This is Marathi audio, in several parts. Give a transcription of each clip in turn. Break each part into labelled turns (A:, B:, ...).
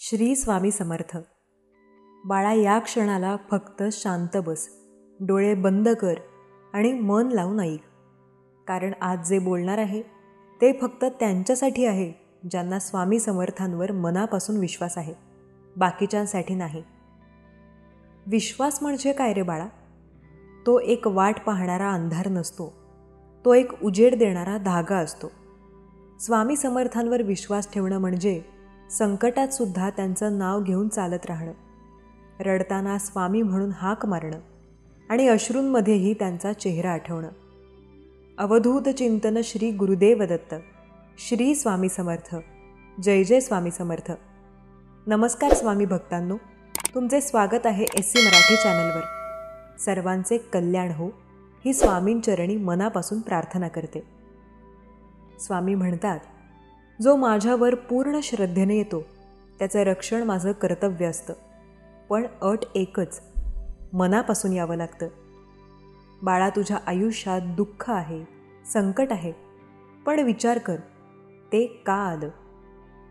A: श्री स्वामी समर्थ. बाळा, या क्षणाला फक्त शांत बस, डोळे बंद कर आणि मन लावून ऐक. कारण आज जे बोलणार आहे ते फक्त त्यांच्यासाठी आहे ज्यांना स्वामी समर्थांवर मनापासून विश्वास आहे, बाकीच्यांसाठी नाही. विश्वास म्हणजे काय रे बाळा? तो एक वाट पाहणारा अंधार नसतो, तो एक उजेड देणारा धागा असतो. स्वामी समर्थांवर विश्वास ठेवणं म्हणजे संकटातसुद्धा त्यांचं नाव घेऊन चालत राहणं, रडताना स्वामी म्हणून हाक मारणं आणि अश्रूंमध्येही त्यांचा चेहरा आठवणं. अवधूत चिंतन श्री गुरुदेव दत्त. श्री स्वामी समर्थ. जय जय स्वामी समर्थ. नमस्कार स्वामी भक्तांनो, तुमचे स्वागत आहे SC मराठी चॅनलवर. सर्वांचे कल्याण हो ही स्वामींचरणी मनापासून प्रार्थना करते. स्वामी म्हणतात, जो माझ्यावर पूर्ण श्रद्धेने येतो त्याचं रक्षण माझं कर्तव्य असतं, पण अट एकच, मनापासून यावं लागतं. बाळा, तुझ्या आयुष्यात दुःख आहे, संकट आहे, पण विचार कर, ते का आलं?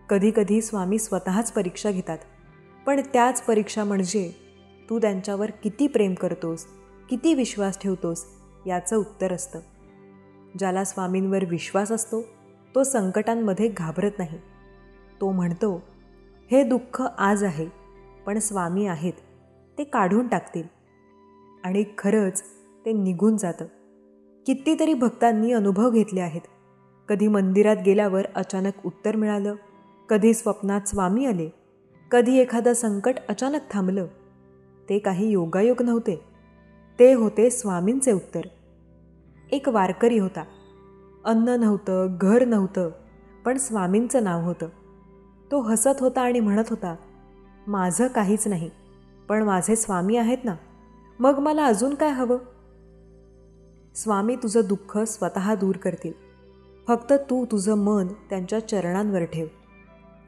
A: कधीकधी स्वामी स्वतःच परीक्षा घेतात, पण त्याच परीक्षा म्हणजे तू त्यांच्यावर किती प्रेम करतोस, किती विश्वास ठेवतोस याचं उत्तर असतं. ज्याला स्वामींवर विश्वास असतो तो संकटांमध्ये घाबरत नाही. तो म्हणतो, हे दुःख आज आहे, पण स्वामी आहेत, ते काढून टाकतील. आणि खरंच ते निघून जातं. कितीतरी भक्तांनी अनुभव घेतले आहेत. कधी मंदिरात गेल्यावर अचानक उत्तर मिळालं, कधी स्वप्नात स्वामी आले, कधी एखादं संकट अचानक थांबलं. ते काही योगायोग नव्हते, ते होते स्वामींचे उत्तर. एक वारकरी होता. अन्न नव्हतं, घर नव्हतं, पण स्वामींचं नाव होतं. तो हसत होता आणि म्हणत होता, माझं काहीच नाही, पण माझे स्वामी आहेत ना, मग मला अजून काय हवं? स्वामी तुझं दुःख स्वतः दूर करतील. फक्त तू तुझं मन त्यांच्या चरणांवर ठेव.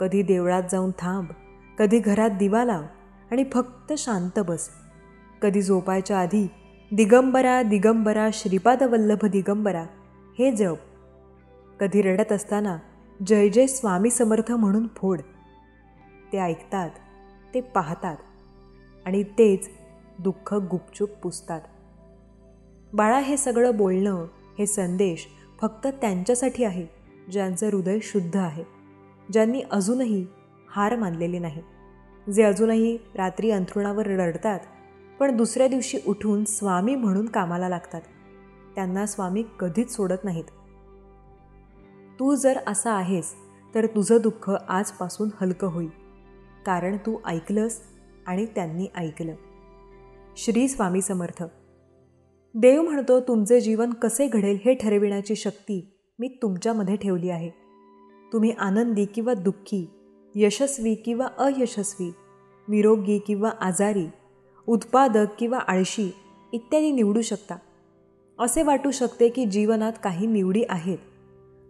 A: कधी देवळात जाऊन थांब, कधी घरात दिवा लाव आणि फक्त शांत बस. कधी झोपायच्या आधी दिगंबरा दिगंबरा श्रीपाद वल्लभ दिगंबरा हे जप. कधी रडत असताना जय जय स्वामी समर्थ म्हणून फोड. ते ऐकतात, ते पाहतात आणि तेच दुःख गुपचूप पुसतात. बाळा, हे सगळं बोलणं, हे संदेश फक्त त्यांच्यासाठी आहे ज्यांचं हृदय शुद्ध आहे, ज्यांनी अजूनही हार मानलेली नाही, जे अजूनही रात्री अंथरुणावर रडतात पण दुसऱ्या दिवशी उठून स्वामी म्हणून कामाला लागतात. त्यांना स्वामी कधीच सोडत नाहीत. तू जर असा आहेस तर तुझं दुःख आजपासून हलकं होईल, कारण तू ऐकलंस आणि त्यांनी ऐकलं. श्री स्वामी समर्थ. देव म्हणतो, तुमचे जीवन कसे घडेल हे ठरविण्याची शक्ती मी तुमच्यामध्ये ठेवली आहे. तुम्ही आनंदी किंवा दुःखी, यशस्वी किंवा अयशस्वी, निरोगी किंवा आजारी, उत्पादक किंवा आळशी इत्यादी निवडू शकता. असे वाटू शकते की जीवनात काही निवडी आहेत,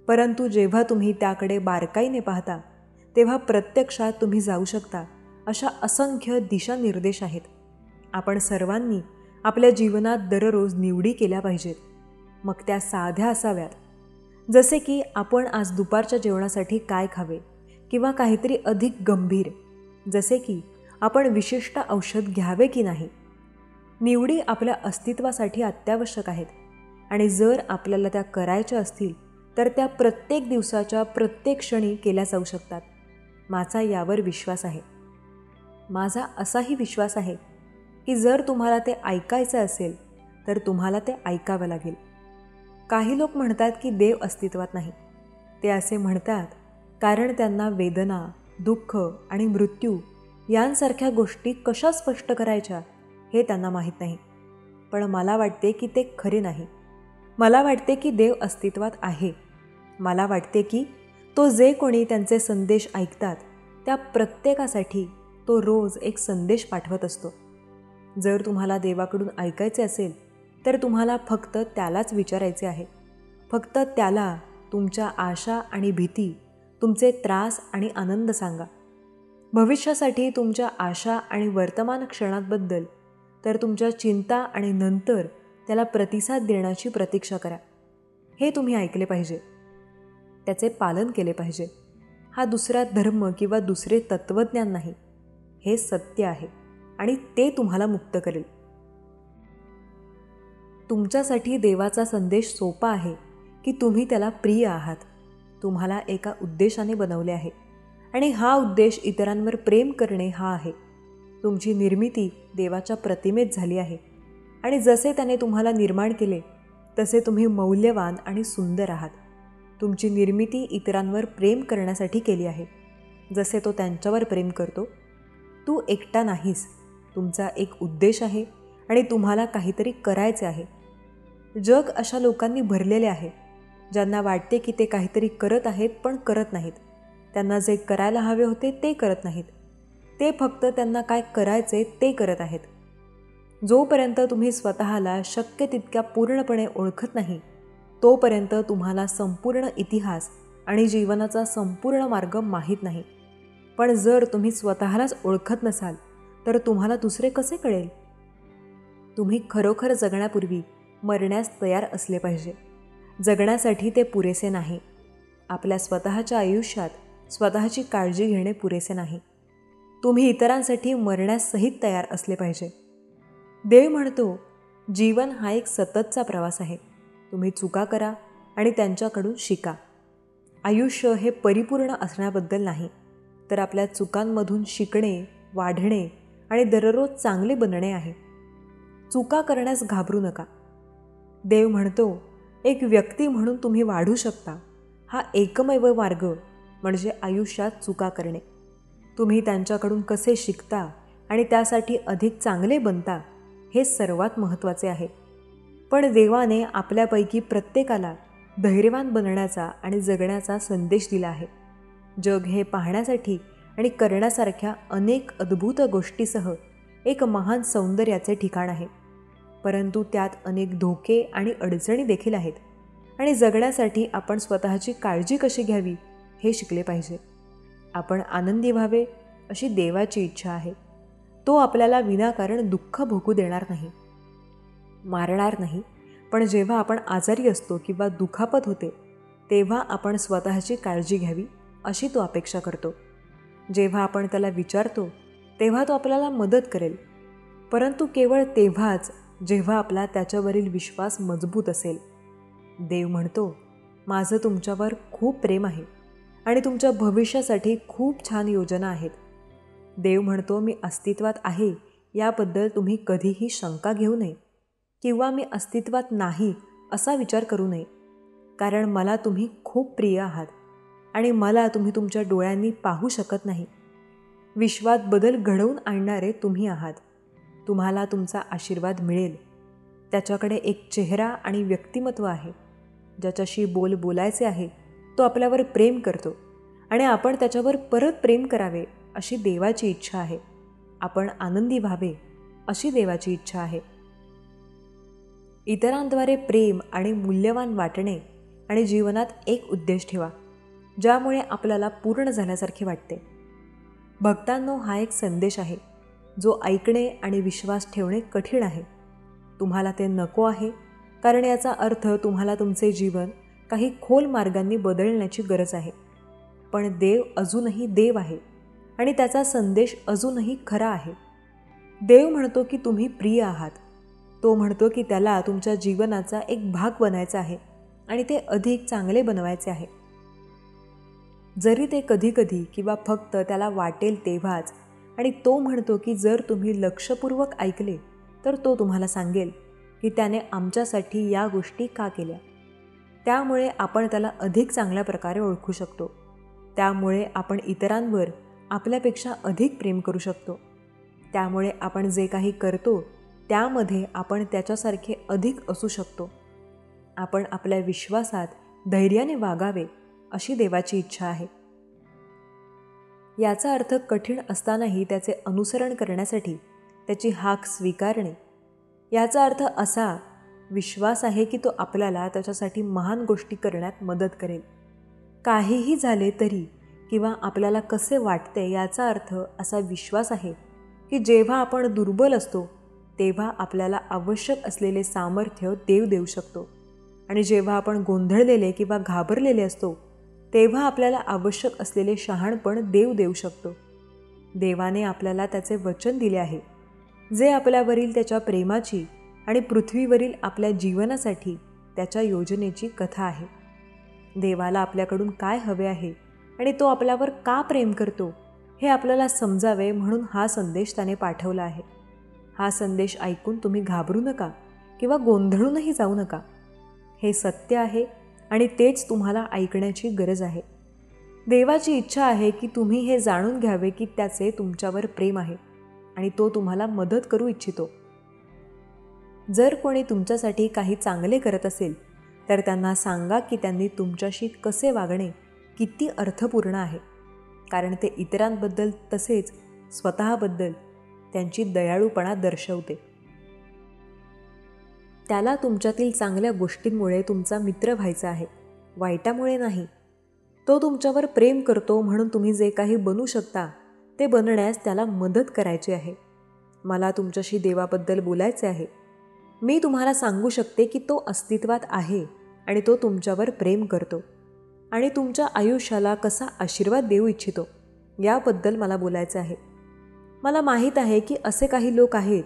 A: परंतु जेव्हा तुम्ही त्याकडे बारकाईने पाहता तेव्हा प्रत्यक्षात तुम्ही जाऊ शकता अशा असंख्य दिशानिर्देश आहेत. आपण सर्वांनी आपल्या जीवनात दररोज निवडी केल्या पाहिजेत. मग त्या साध्या असाव्यात, जसे की आपण आज दुपारच्या जेवणासाठी काय खावे, किंवा काहीतरी अधिक गंभीर, जसे की आपण विशिष्ट औषध घ्यावे की नाही. निवडी आपल्या अस्तित्वासाठी अत्यावश्यक आहेत आणि जर आपल्याला त्या करायच्या असतील तर त्या प्रत्येक दिवसाच्या प्रत्येक क्षणी केल्या जाऊ शकतात. माझा यावर विश्वास आहे. माझा असाही विश्वास आहे की जर तुम्हाला ते ऐकायचं असेल तर तुम्हाला ते ऐकावं लागेल. काही लोक म्हणतात की देव अस्तित्वात नाही. ते असे म्हणतात कारण त्यांना वेदना, दुःख आणि मृत्यू यांसारख्या गोष्टी कशा स्पष्ट करायच्या हे त्यांना माहीत नाही. पण मला वाटते की ते खरे नाही. मला वाटते की देव अस्तित्वात आहे. मला वाटते की तो जे कोणी त्यांचे संदेश ऐकतात त्या प्रत्येकासाठी तो रोज एक संदेश पाठवत असतो. जर तुम्हाला देवाकडून ऐकायचे असेल तर तुम्हाला फक्त त्यालाच विचारायचे आहे. फक्त त्याला तुमच्या आशा आणि भीती, तुमचे त्रास आणि आनंद सांगा. भविष्यासाठी तुमच्या आशा आणि वर्तमान क्षणांबद्दल, तर तुमच्या चिंता आणि नंतर त्याला प्रतिसाद देण्याची प्रतीक्षा करा. हे तुम्ही ऐकले पाहिजे, त्याचे पालन केले पाहिजे. हा दुसरा धर्म किंवा दुसरे तत्त्वज्ञान नाही. हे सत्य आहे आणि ते तुम्हाला मुक्त करेल. तुमच्यासाठी देवाचा संदेश सोपा आहे की तुम्ही त्याला प्रिय आहात. तुम्हाला एका उद्देशाने बनवले आहे आणि हा उद्देश इतरांवर प्रेम करणे हा आहे. तुमची निर्मिती देवाच्या प्रतिमेत झाली आहे आणि जसे त्याने तुम्हाला निर्माण केले तसे तुम्ही मौल्यवान आणि सुंदर आहात. तुमची निर्मिती इतरांवर प्रेम करण्यासाठी केली आहे, जसे तो त्यांच्यावर प्रेम करतो. तू एकटा नाहीस. तुमचा एक उद्देश आहे आणि तुम्हाला काहीतरी करायचे आहे. जग अशा लोकांनी भरलेले आहे ज्यांना वाटते की ते काहीतरी करत आहेत पण करत नाहीत. त्यांना जे करायला हवे होते ते करत नाहीत. ते फक्त त्यांना काय करायचे ते करत आहेत. जोपर्यंत तुम्ही स्वतःला शक्य तितक्या पूर्णपणे ओळखत नाही तोपर्यंत तुम्हाला संपूर्ण इतिहास आणि जीवनाचा संपूर्ण मार्ग माहीत नाही. पण जर तुम्ही स्वतःलाच ओळखत नसाल तर तुम्हाला दुसरे कसे कळेल? तुम्ही खरोखर जगण्यापूर्वी मरण्यास तयार असले पाहिजे. जगण्यासाठी ते पुरेसे नाही. आपल्या स्वतःच्या आयुष्यात स्वतःची काळजी घेणे पुरेसे नाही. तुम्ही इतरांसाठी मरण्यासहित तयार असले पाहिजे. देव म्हणतो, जीवन हा एक सततचा प्रवास आहे. तुम्ही चुका करा आणि त्यांच्याकडून शिका. आयुष्य हे परिपूर्ण असण्याबद्दल नाही, तर आपल्या चुकांमधून शिकणे, वाढणे आणि दररोज चांगले बनणे आहे. चुका करण्यास घाबरू नका. देव म्हणतो, एक व्यक्ती म्हणून तुम्ही वाढू शकता. हा एकमेव मार्ग म्हणजे आयुष्यात चुका करणे. तुम्ही त्यांच्याकडून कसे शिकता आणि त्यासाठी अधिक चांगले बनता हे सर्वात महत्त्वाचे आहे. पण देवाने आपल्यापैकी प्रत्येकाला धैर्यवान बनण्याचा आणि जगण्याचा संदेश दिला आहे. जग हे पाहण्यासाठी आणि करण्यासारख्या अनेक अद्भुत गोष्टीसह एक महान सौंदर्याचे ठिकाण आहे. परंतु त्यात अनेक धोके आणि अडचणी देखील आहेत आणि जगण्यासाठी आपण स्वतःची काळजी कशी घ्यावी हे शिकले पाहिजे. आपण आनंदी व्हावे अशी देवाची इच्छा आहे. तो आपल्याला विनाकारण दुःख भोगू देणार नाही, मारणार नाही. पण जेव्हा आपण आजारी असतो किंवा दुखापत होते तेव्हा आपण स्वतःची काळजी घ्यावी अशी तो अपेक्षा करतो. जेव्हा आपण त्याला विचारतो तेव्हा तो आपल्याला मदत करेल, परंतु केवळ तेव्हाच जेव्हा आपला त्याच्यावरील विश्वास मजबूत असेल. देव म्हणतो, माझं तुमच्यावर खूप प्रेम आहे आणि तुमच्या भविष्यासाठी खूप छान योजना आहेत. देव म्हणतो, मी अस्तित्वात आहे याबद्दल तुम्ही कधीही शंका घेऊ नये किंवा मी अस्तित्वात नाही असा विचार करू नये, कारण मला तुम्ही खूप प्रिय आहात आणि मला तुम्ही तुमच्या डोळ्यांनी पाहू शकत नाही. विश्वात बदल घडवून आणणारे तुम्ही आहात. तुम्हाला तुमचा आशीर्वाद मिळेल. त्याच्याकडे एक चेहरा आणि व्यक्तिमत्व आहे. ज्याच्याशी बोलायचे आहे तो आपल्यावर प्रेम करतो आणि आपण त्याच्यावर परत प्रेम करावे अशी देवाची इच्छा आहे. आपण आनंदी व्हावे अशी देवाची इच्छा आहे. इतरांद्वारे प्रेम आणि मूल्यवान वाटणे आणि जीवनात एक उद्देश ठेवा ज्यामुळे आपल्याला पूर्ण झाल्यासारखे वाटते. भक्तांनो, हा एक संदेश आहे जो ऐकणे आणि विश्वास ठेवणे कठीण आहे. तुम्हाला ते नको आहे कारण याचा अर्थ तुम्हाला तुमचे जीवन काही खोल मार्गांनी बदलण्याची गरज आहे. पण देव अजूनही देव आहे आणि त्याचा संदेश अजूनही खरा आहे. देव म्हणतो की तुम्ही प्रिय आहात. तो म्हणतो की त्याला तुमच्या जीवनाचा एक भाग बनायचा आहे आणि ते अधिक चांगले बनवायचे आहे. जरी ते कधीकधी किंवा फक्त त्याला वाटेल तेव्हाच. आणि तो म्हणतो की जर तुम्ही लक्षपूर्वक ऐकले तर तो तुम्हाला सांगेल की त्याने आमच्यासाठी या गोष्टी का केल्या. त्यामुळे आपण त्याला अधिक चांगल्या प्रकारे ओळखू शकतो. त्यामुळे आपण इतरांवर आपल्यापेक्षा अधिक प्रेम करू शकतो. त्यामुळे आपण जे काही करतो त्यामध्ये आपण त्याच्यासारखे अधिक असू शकतो. आपण आपल्या विश्वासात धैर्याने वागावे अशी देवाची इच्छा आहे. याचा अर्थ कठीण असतानाही त्याचे अनुसरण करण्यासाठी त्याची हाक स्वीकारणे. याचा अर्थ असा विश्वास आहे की तो आपल्याला त्याच्यासाठी महान गोष्टी करण्यात मदत करेल. काहीही झाले तरी किंवा आपल्याला कसे वाटते याचा अर्थ असा विश्वास आहे की जेव्हा आपण दुर्बल असतो तेव्हा आपल्याला आवश्यक असलेले सामर्थ्य देव देऊ शकतो आणि जेव्हा आपण गोंधळलेले किंवा घाबरलेले असतो तेव्हा आपल्याला आवश्यक असलेले शहाणपण देव देऊ शकतो. देवाने आपल्याला त्याचे वचन दिले आहे, जे आपल्यावरील त्याच्या प्रेमाची आणि पृथ्वीवरील आपल्या जीवनासाठी त्याच्या योजनेची कथा आहे. देवाला आपल्याकडून काय हवे आहे आणि तो आपल्यावर का प्रेम करतो हे आपल्याला समजावे म्हणून हा संदेश त्याने पाठवला आहे. हा संदेश ऐकून तुम्ही घाबरू नका किंवा गोंधळूनही जाऊ नका. हे सत्य आहे आणि तेच तुम्हाला ऐकण्याची गरज आहे. देवाची इच्छा आहे की तुम्ही हे जाणून घ्यावे की त्याचे तुमच्यावर प्रेम आहे आणि तो तुम्हाला मदत करू इच्छितो. जर कोणी तुमच्यासाठी काही चांगले करत असेल तर त्यांना सांगा की त्यांनी तुमच्याशी कसे वागणे किती अर्थपूर्ण आहे, कारण ते इतरांबद्दल तसेच स्वतःबद्दल त्यांची दयाळूपणा दर्शवते. त्याला तुमच्यातील चांगल्या गोष्टींमुळे तुमचा मित्र व्हायचा आहे, वाईटामुळे नाही. तो तुमच्यावर प्रेम करतो म्हणून तुम्ही जे काही बनू शकता ते बनण्यास त्याला मदत करायची आहे. मला तुमच्याशी देवाबद्दल बोलायचे आहे. मी तुम्हाला सांगू शकते की तो अस्तित्वात आहे आणि तो तुमच्यावर प्रेम करतो आणि तुमच्या आयुष्याला कसा आशीर्वाद देऊ इच्छितो याबद्दल मला बोलायचं आहे. मला माहीत आहे की असे काही लोक आहेत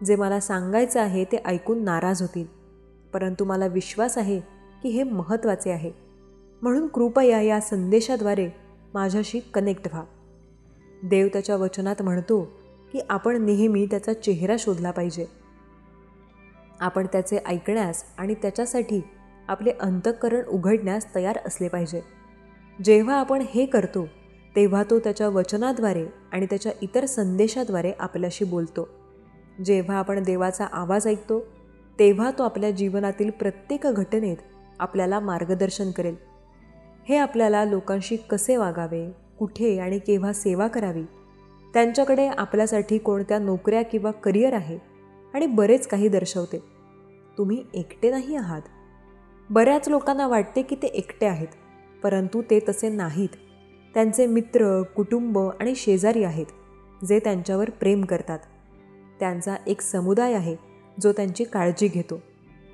A: जे मला सांगायचं आहे ते ऐकून नाराज होतील, परंतु मला विश्वास आहे की हे महत्त्वाचे आहे. म्हणून कृपया या संदेशाद्वारे माझ्याशी कनेक्ट व्हा. देव त्याच्या वचनात म्हणतो की आपण नेहमी त्याचा चेहरा शोधला पाहिजे. आपण त्याचे ऐकण्यास आणि त्याच्यासाठी आपले अंतःकरण उघडण्यास तयार असले पाहिजे. जेव्हा आपण हे करतो तेव्हा तो त्याच्या वचनाद्वारे आणि त्याच्या इतर संदेशाद्वारे आपल्याशी बोलतो. जेव्हा आपण देवाचा आवाज ऐकतो तेव्हा तो आपल्या जीवनातील प्रत्येक घटनेत आपल्याला मार्गदर्शन करेल. हे आपल्याला लोकांशी कसे वागावे, कुठे आणि केव्हा सेवा करावी, त्यांच्याकडे आपल्यासाठी कोणत्या नोकऱ्या किंवा करिअर आहे आणि बरेच काही दर्शवते. तुम्ही एकटे नाही आहात. बऱ्याच लोकांना वाटते की ते एकटे आहेत, परंतु ते तसे नाहीत. त्यांचे मित्र, कुटुंब आणि शेजारी आहेत जे त्यांच्यावर प्रेम करतात. त्यांचा एक समुदाय आहे जो त्यांची काळजी घेतो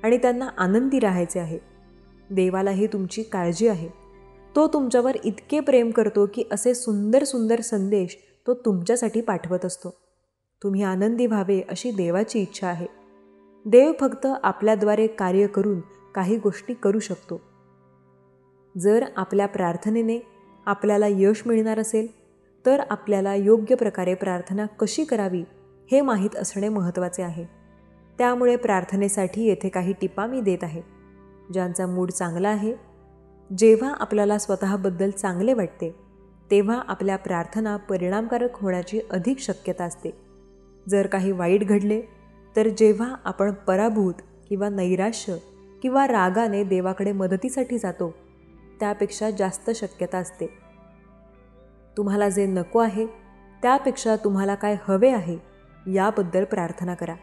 A: आणि त्यांना आनंदी राहायचे आहे. देवालाही तुमची काळजी आहे. तो तुमच्यावर इतके प्रेम करतो की असे सुंदर सुंदर संदेश तो तुमच्यासाठी पाठवत असतो. तुम्ही आनंदी व्हावे अशी देवाची इच्छा आहे. देव फक्त आपल्याद्वारे कार्य करून काही गोष्टी करू शकतो. जर आपल्या प्रार्थनेने आपल्याला यश मिळणार असेल तर आपल्याला योग्य प्रकारे प्रार्थना कशी करावी हे माहीत असणे महत्त्वाचे आहे. त्यामुळे प्रार्थनेसाठी येथे काही टिपा मी देत आहे. ज्यांचा मूड चांगला आहे, जेव्हा आपल्याला स्वतःबद्दल चांगले वाटते तेव्हा आपल्या प्रार्थना परिणामकारक होण्याची अधिक शक्यता असते. जर काही वाईट घडले तर जेव्हा आपण पराभूत किंवा नैराश्य किंवा रागाने देवाकडे मदतीसाठी जातो त्यापेक्षा जास्त शक्यता असते. तुम्हाला जे नको आहे त्यापेक्षा तुम्हाला काय हवे आहे याबद्दल प्रार्थना करा.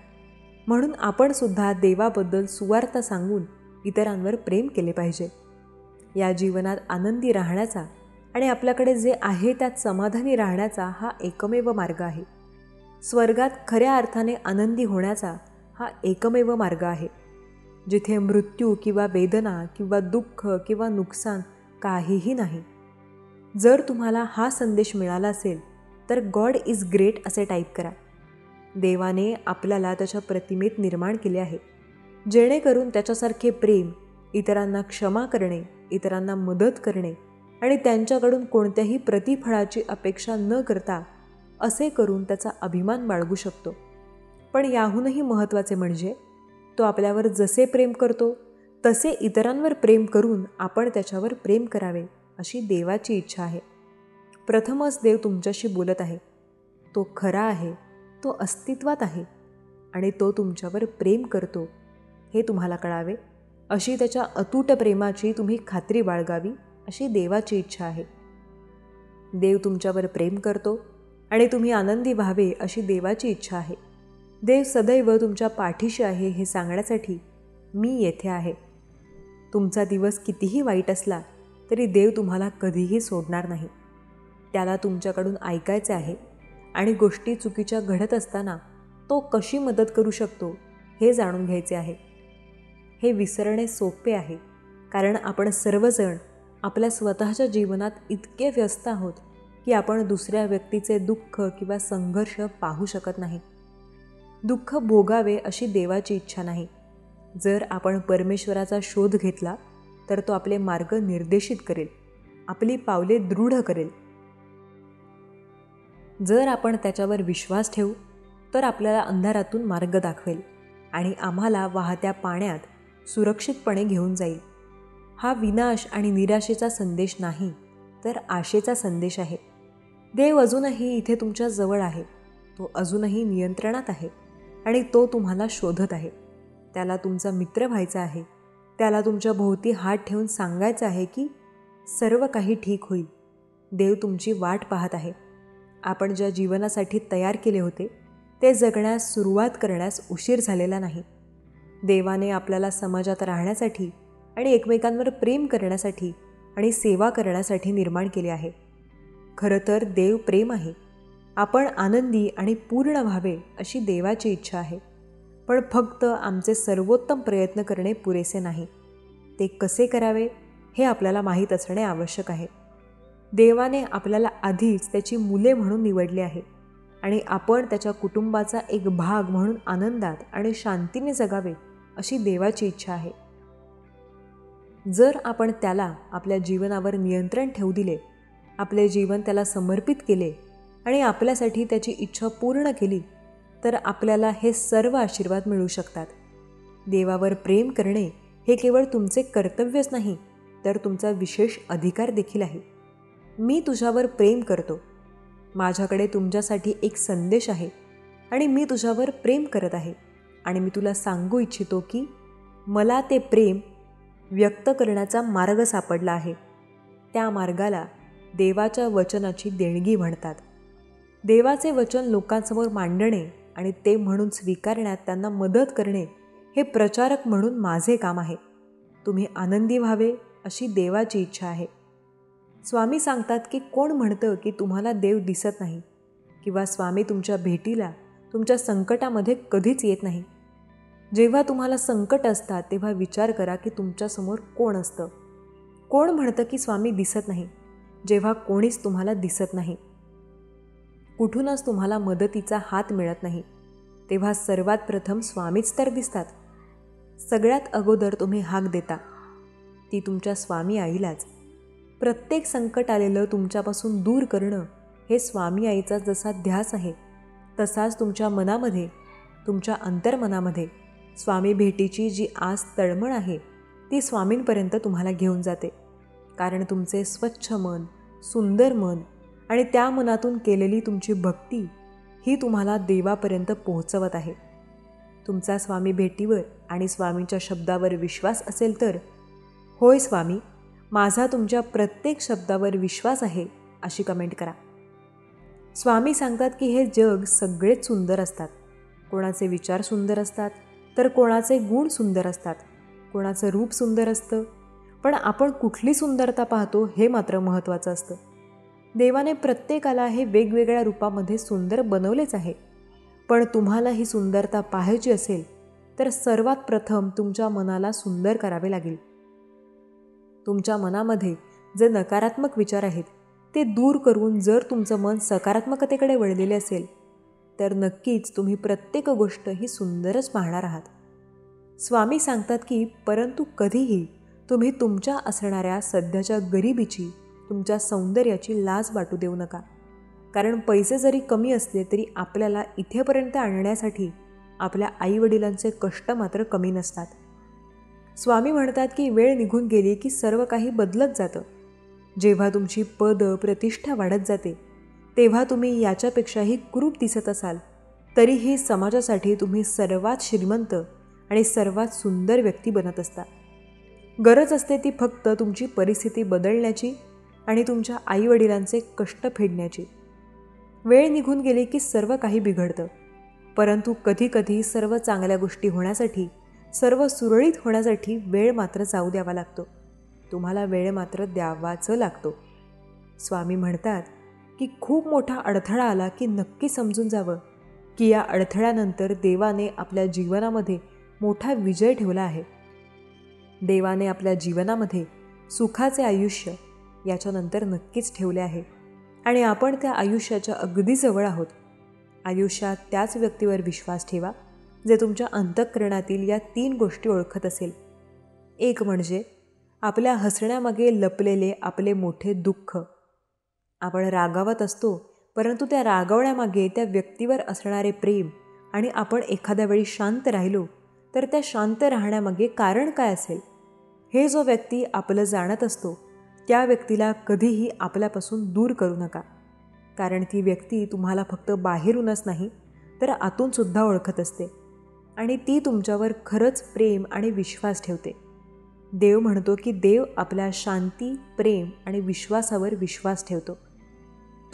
A: म्हणून आपण सुद्धा देवाबद्दल सुवार्ता सांगून इतरांवर प्रेम केले पाहिजे. या जीवनात आनंदी राहण्याचा आणि आपल्याकडे जे आहे त्यात समाधानी राहण्याचा हा एकमेव मार्ग आहे. स्वर्गात खऱ्या अर्थाने आनंदी होण्याचा हा एकमेव मार्ग आहे, जिथे मृत्यू किंवा वेदना किंवा दुःख किंवा नुकसान काहीही नाही. जर तुम्हाला हा संदेश मिळाला असेल तर गॉड इज ग्रेट असे टाईप करा. देवाने आपल्याला त्याच्या प्रतिमेत निर्माण केले आहे, जेणेकरून त्याच्यासारखे प्रेम, इतरांना क्षमा करणे, इतरांना मदत करणे आणि त्यांच्याकडून कोणत्याही प्रतिफळाची अपेक्षा न करता असे करून त्याचा अभिमान बाळगू शकतो. पण याहूनही महत्त्वाचे म्हणजे तो आपल्यावर जसे प्रेम करतो तसे इतरांवर प्रेम करून आपण त्याच्यावर प्रेम करावे अशी देवाची इच्छा आहे. प्रथमच देव तुमच्याशी बोलत आहे. तो खरा आहे, तो अस्तित्वात आहे आणि तो तुमच्यावर प्रेम करतो हे तुम्हाला कळावे अशी त्याच्या अतूट प्रेमाची तुम्ही खात्री बाळगावी अशी देवाची इच्छा आहे. देव तुमच्यावर प्रेम करतो आणि तुम्ही आनंदी व्हावे अशी देवाची इच्छा आहे. देव सदैव तुमच्या पाठीशी आहे हे सांगण्यासाठी मी येथे आहे. तुमचा दिवस कितीही वाईट असला तरी देव तुम्हाला कधीही सोडणार नाही. त्याला तुमच्याकडून ऐकायचे आहे आणि गोष्टी चुकीच्या घडत असताना तो कशी मदत करू शकतो हे जाणून घ्यायचे आहे. हे विसरणे सोपे आहे, कारण आपण सर्वजण आपल्या स्वतःच्या जीवनात इतके व्यस्त आहोत की आपण दुसऱ्या व्यक्तीचे दुःख किंवा संघर्ष पाहू शकत नाही. दुःख भोगावे अशी देवाची इच्छा नाही. जर आपण परमेश्वराचा शोध घेतला तर तो आपले मार्ग निर्देशित करेल, आपली पावले दृढ करेल. जर आपण त्याच्यावर विश्वास ठेवू तर आपल्याला अंधारातून मार्ग दाखवेल आणि आम्हाला वाहत्या पाण्यात सुरक्षितपणे घेऊन जाईल. हा विनाश आणि निराशेचा संदेश नाही, तर आशेचा संदेश आहे. देव अजूनही इथे तुमच्या जवळ आहे. तो अजूनही नियंत्रणात आहे आणि तो तुम्हाला शोधत आहे. त्याला तुमचा मित्र व्हायचा आहे. त्याला तुमच्या भोवती हात ठेवून सांगायचं आहे की सर्व काही ठीक होईल. देव तुमची वाट पाहत आहे. आपण ज्या जीवनासाठी तयार केले होते ते जगण्यास सुरुवात करण्यास उशीर झालेला नाही. देवाने आपल्याला समाजात राहण्यासाठी आणि एकमेकांवर प्रेम करण्यासाठी आणि सेवा करण्यासाठी निर्माण केले आहे. खरं तर देव प्रेम आहे. आपण आनंदी आणि पूर्ण व्हावे अशी देवाची इच्छा आहे. पण फक्त आमचे सर्वोत्तम प्रयत्न करणे पुरेसे नाही. ते कसे करावे हे आपल्याला माहीत असणे आवश्यक आहे. देवाने आपल्याला आधीच त्याची मुले म्हणून निवडले आहे आणि आपण त्याच्या कुटुंबाचा एक भाग म्हणून आनंदात आणि शांतीने जगावे अशी देवाची इच्छा आहे. जर आपण त्याला आपल्या जीवनावर नियंत्रण ठेवू दिले, आपले जीवन त्याला समर्पित केले आणि आपल्यासाठी त्याची इच्छा पूर्ण केली तर आपल्याला हे सर्व आशीर्वाद मिळू शकतात. देवावर प्रेम करणे हे केवळ तुमचे कर्तव्यच नाही, तर तुमचा विशेष अधिकार देखील आहे. मी तुझ्यावर प्रेम करतो. माझ्याकडे तुमच्यासाठी एक संदेश आहे आणि मी तुझ्यावर प्रेम करत आहे आणि मी तुला सांगू इच्छितो की मला ते प्रेम व्यक्त करण्याचा मार्ग सापडला आहे. त्या मार्गाला देवाच्या वचनाची देणगी म्हणतात. देवाचे वचन लोकांसमोर मांडणे आणि ते म्हणून स्वीकारण्यात त्यांना मदत करणे हे प्रचारक म्हणून माझे काम आहे. तुम्ही आनंदी व्हावे अशी देवाची इच्छा आहे. स्वामी सांगतात की कोण म्हणतं की तुम्हाला देव दिसत नाही किंवा स्वामी तुमच्या भेटीला तुमच्या संकटामध्ये कधीच येत नाही. जेव्हा तुम्हाला संकट असतात तेव्हा विचार करा की तुमच्यासमोर कोण असतं. कोण म्हणतं की स्वामी दिसत नाही जेव्हा कोणीच तुम्हाला दिसत नाही. कुठूनच तुम्हाला मदतीचा हात मिळत नाही तेव्हा सर्वात प्रथम स्वामीच तर दिसतात. सगळ्यात अगोदर तुम्ही हाक देता ती तुमच्या स्वामी आईलाच. प्रत्येक संकट आलेलं तुमच्यापासून दूर करणं हे स्वामी आईचा जसा ध्यास आहे तसाच तुमच्या मनामध्ये, तुमच्या अंतर्मनामध्ये स्वामी भेटीची जी आस तळमळ आहे ती स्वामींपर्यंत तुम्हाला घेऊन जाते. कारण तुमचे स्वच्छ मन, सुंदर मन आणि त्या मनातून केलेली तुमची भक्ती ही तुम्हाला देवापर्यंत पोहोचवत आहे. तुमचा स्वामी भेटीवर आणि स्वामींच्या शब्दावर विश्वास असेल तर, होय स्वामी, माझा तुमच्या प्रत्येक शब्दावर विश्वास आहे अशी कमेंट करा. स्वामी सांगतात की हे जग सगळेच सुंदर असतात. कोणाचे विचार सुंदर असतात तर कोणाचे गुण सुंदर असतात, कोणाचं रूप सुंदर असतं. पण आपण कुठली सुंदरता पाहतो हे मात्र महत्त्वाचं असतं. देवाने प्रत्येकाला हे वेगवेगळ्या रूपामध्ये सुंदर बनवलेच आहे. पण तुम्हाला ही सुंदरता पाहायची असेल तर सर्वात प्रथम तुमच्या मनाला सुंदर करावे लागेल. तुमच्या मनामध्ये जे नकारात्मक विचार आहेत ते दूर करून जर तुमचं मन सकारात्मकतेकडे वळलेले असेल तर नक्कीच तुम्ही प्रत्येक गोष्ट ही सुंदरच पाहणार आहात. स्वामी सांगतात की परंतु कधीही तुम्ही तुमच्या असणाऱ्या सध्याच्या गरिबीची, तुमच्या सौंदर्याची लाज वाटू देऊ नका. कारण पैसे जरी कमी असले तरी आपल्याला इथेपर्यंत आणण्यासाठी आपल्या आईवडिलांचे कष्ट मात्र कमी नसतात. स्वामी म्हणतात की वेळ निघून गेली की सर्व काही बदलत जातं. जेव्हा तुमची पद प्रतिष्ठा वाढत जाते तेव्हा तुम्ही याच्यापेक्षाही कुरूप दिसत असाल तरीही समाजासाठी तुम्ही सर्वात श्रीमंत आणि सर्वात सुंदर व्यक्ती बनत असता. गरज असते ती फक्त तुमची परिस्थिती बदलण्याची आणि तुमच्या आईवडिलांचे कष्ट फेडण्याची. वेळ निघून गेली की सर्व काही बिघडतं. परंतु कधीकधी सर्व चांगल्या गोष्टी होण्यासाठी, सर्व सुरळीत होण्यासाठी वेळ मात्र जाऊ द्यावा लागतो. तुम्हाला वेळ मात्र द्यावाच लागतो. स्वामी म्हणतात की खूप मोठा अडथळा आला की नक्की समजून जावं की या अडथळ्यानंतर देवाने आपल्या जीवनामध्ये मोठा विजय ठेवला आहे. देवाने आपल्या जीवनामध्ये सुखाचे आयुष्य याच्यानंतर नक्कीच ठेवले आहे आणि आपण त्या आयुष्याच्या अगदी जवळ आहोत. आयुष्यात त्याच व्यक्तीवर विश्वास ठेवा जे तुमच्या अंतःकरणातील या 3 गोष्टी ओळखत असेल. एक म्हणजे आपल्या हसण्यामागे लपलेले आपले मोठे दुःख. आपण रागावत असतो, परंतु त्या रागवण्यामागे त्या व्यक्तीवर असणारे प्रेम आणि आपण एखाद्या वेळी शांत राहिलो तर त्या शांत राहण्यामागे कारण काय असेल हे जो व्यक्ती आपलं जाणत असतो त्या व्यक्तीला कधीही आपल्यापासून दूर करू नका. कारण ती व्यक्ती तुम्हाला फक्त बाहेरूनच नाही तर आतूनसुद्धा ओळखत असते आणि ती तुमच्यावर खरंच प्रेम आणि विश्वास ठेवते. देव म्हणतो की देव आपल्या शांती, प्रेम आणि विश्वासावर विश्वास ठेवतो.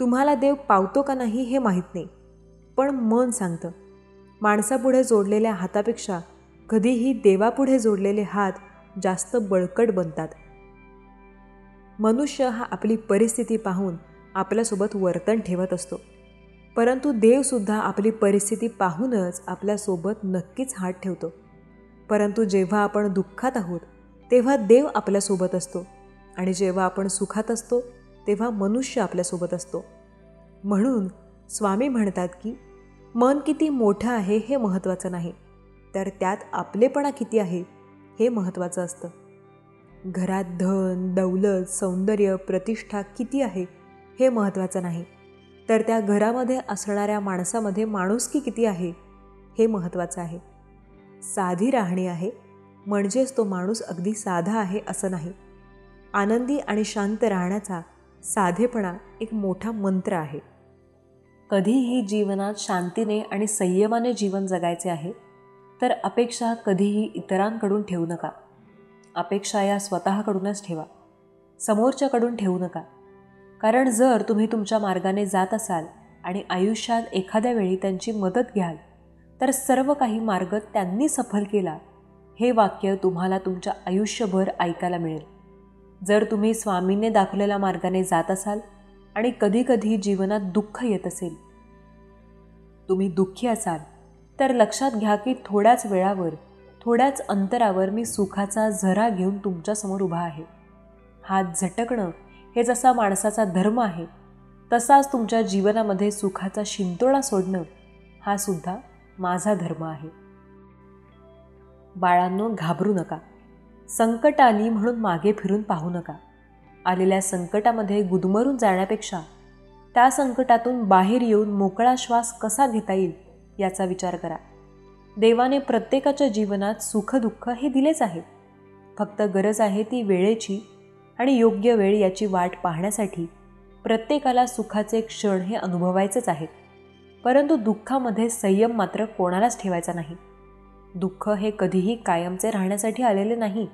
A: तुम्हाला देव पावतो का नाही हे माहीत नाही, पण मन सांगतं. माणसापुढे जोडलेल्या हातापेक्षा कधीही देवापुढे जोडलेले हात जास्त बळकट बनतात. मनुष्य हा आपली परिस्थिती पाहून आपल्यासोबत वर्तन ठेवत असतो, परंतु देवसुद्धा आपली परिस्थिती पाहूनच आपल्यासोबत नक्कीच हात ठेवतो. परंतु जेव्हा आपण दुःखात आहोत तेव्हा देव आपल्यासोबत असतो आणि जेव्हा आपण सुखात असतो तेव्हा मनुष्य आपल्यासोबत असतो. म्हणून स्वामी म्हणतात की मन किती मोठं आहे हे महत्त्वाचं नाही, तर त्यात आपलेपणा किती आहे हे महत्त्वाचं असतं. घरात धन, दौलत, सौंदर्य, प्रतिष्ठा किती आहे हे महत्त्वाचं नाही, तर त्या घरामध्ये असणाऱ्या माणसामध्ये माणुसकी किती आहे हे महत्त्वाचं आहे. साधी राहणी आहे म्हणजेच तो माणूस अगदी साधा आहे असं नाही. आनंदी आणि शांत राहण्याचा साधेपणा एक मोठा मंत्र आहे. कधीही जीवनात शांतीने आणि संयमाने जीवन जगायचे आहे तर अपेक्षा कधीही इतरांकडून ठेवू नका. अपेक्षा या स्वतःकडूनच ठेवा, समोरच्याकडून ठेवू नका. कारण जर तुम्ही तुमच्या मार्गाने जात असाल आणि आयुष्यात एखाद्या वेळी त्यांची मदत घ्याल तर सर्व काही मार्ग त्यांनी सफल केला हे वाक्य तुम्हाला तुमच्या आयुष्यभर ऐकायला मिळेल. जर तुम्ही स्वामींनी दाखवलेल्या मार्गाने जात असाल आणि कधीकधी जीवनात दुःख येत असेल, तुम्ही दुःखी असाल तर लक्षात घ्या की थोड्याच वेळावर, थोड्याच अंतरावर मी सुखाचा झरा घेऊन तुमच्यासमोर उभा आहे. हात झटकणं हे जसा माणसाचा धर्म आहे तसाच तुमच्या जीवनामध्ये सुखाचा शिंतोडा सोडणं हा सुद्धा माझा धर्म आहे. बाळांनो, घाबरू नका. संकट आली म्हणून मागे फिरून पाहू नका. आलेल्या संकटामध्ये गुदमरून जाण्यापेक्षा त्या संकटातून बाहेर येऊन मोकळा श्वास कसा घेता येईल याचा विचार करा. देवाने प्रत्येकाच्या जीवनात सुखदुःख हे दिलेच आहे. फक्त गरज आहे ती वेळेची आणि योग्य वेळ याची वाट पाहण्यासाठी. प्रत्येकाला सुखाचे क्षण हे अनुभवायचेच आहेत, परंतु दुःखामध्ये संयम मात्र कोणालाच ठेवायचा नाही. दुःख हे कधीही कायमचे राहण्यासाठी आलेले नाही.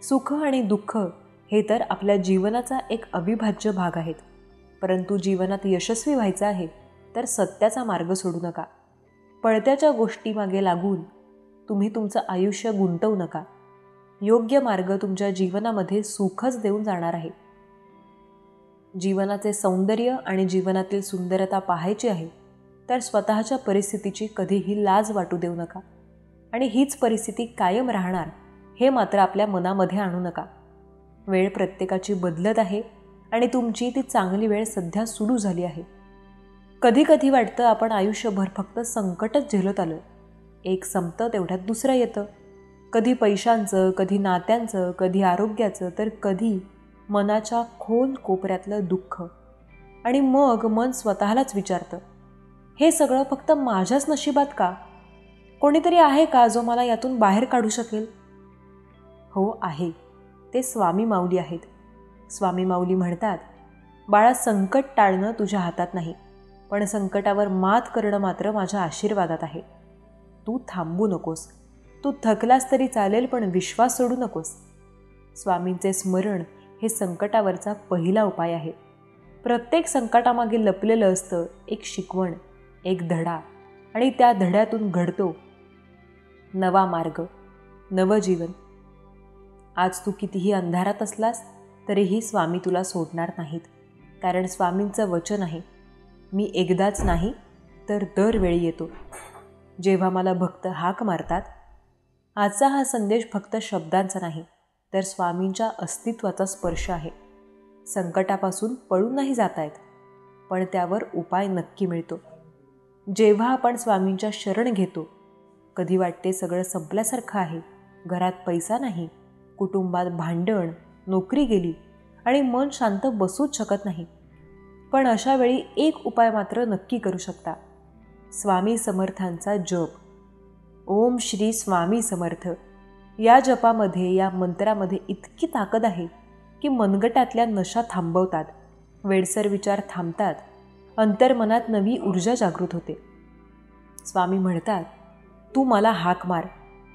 A: सुख आणि दुःख हे तर आपल्या जीवनाचा एक अविभाज्य भाग आहेत. परंतु जीवनात यशस्वी व्हायचं आहे तर सत्याचा मार्ग सोडू नका. पळत्याच्या गोष्टीमागे लागून तुम्ही तुमचं आयुष्य गुंतवू नका. योग्य मार्ग तुमच्या जीवनामध्ये सुखच देऊन जाणार आहे. जीवनाचे सौंदर्य आणि जीवनातील सुंदरता पाहायची आहे तर स्वतःच्या परिस्थितीची कधीही लाज वाटू देऊ नका आणि हीच परिस्थिती कायम राहणार हे मात्र आपल्या मनामध्ये आणू नका. वेळ प्रत्येकाची बदलत आहे आणि तुमची ती चांगली वेळ सध्या सुरू झाली आहे. कधी कधी वाटतं आपण आयुष्यभर फक्त संकटच झेलत आलो. एक संपतं तेवढ्यात दुसरं येतं. कधी पैशांचं, कधी नात्यांचं, कधी आरोग्याचं, तर कधी मनाच्या खोल कोपऱ्यातलं दुःख. आणि मग मन स्वतःलाच विचारतं, हे सगळं फक्त माझ्याच नशिबात का? कोणीतरी आहे का जो मला यातून बाहेर काढू शकेल? हो आहे, ते स्वामी माऊली आहेत. स्वामी माऊली म्हणतात, बाळा, संकट टाळणं तुझ्या हातात नाही, पण संकटावर मात करणं मात्र माझ्या आशीर्वादात आहे. तू थांबू नकोस. तू थकलास तरी चालेल, पण विश्वास सोडू नकोस. स्वामींचे स्मरण हे संकटावरचा पहिला उपाय आहे. प्रत्येक संकटामागे लपलेलं असतं एक शिकवण, एक धडा, आणि त्या धड्यातून घडतो नवा मार्ग, नवं जीवन. आज तू कितीही अंधारात असलास तरीही स्वामी तुला सोडणार नाहीत. कारण स्वामींचं वचन आहे, मी एकदाच नाही तर दरवेळी येतो. जेव्हा मला भक्त हाक मारतात. आजचा हा संदेश फक्त शब्दांचा नाही, तर स्वामींच्या अस्तित्वाचा स्पर्श आहे. संकटापासून पळून नाही जात आहेत, पण त्यावर उपाय नक्की मिळतो. जेव्हा आपण स्वामींच्या शरण घेतो, कधी वाटते सगळं संपल्यासारखं आहे, घरात पैसा नाही, कुटुंबात भांडण, नोकरी गेली आणि मन शांत बसूच शकत नाही. पण अशा वेळी एक उपाय मात्र नक्की करू शकता. स्वामी समर्थांचा जप. ओम श्री स्वामी समर्थ या जपामध्ये, या मंत्रामध्ये इतकी ताकद आहे की मनगटातल्या नशा थांबवतात, वेडसर विचार थांबतात, अंतर्मनात नवी ऊर्जा जागृत होते. स्वामी म्हणतात, तू मला हाक मार,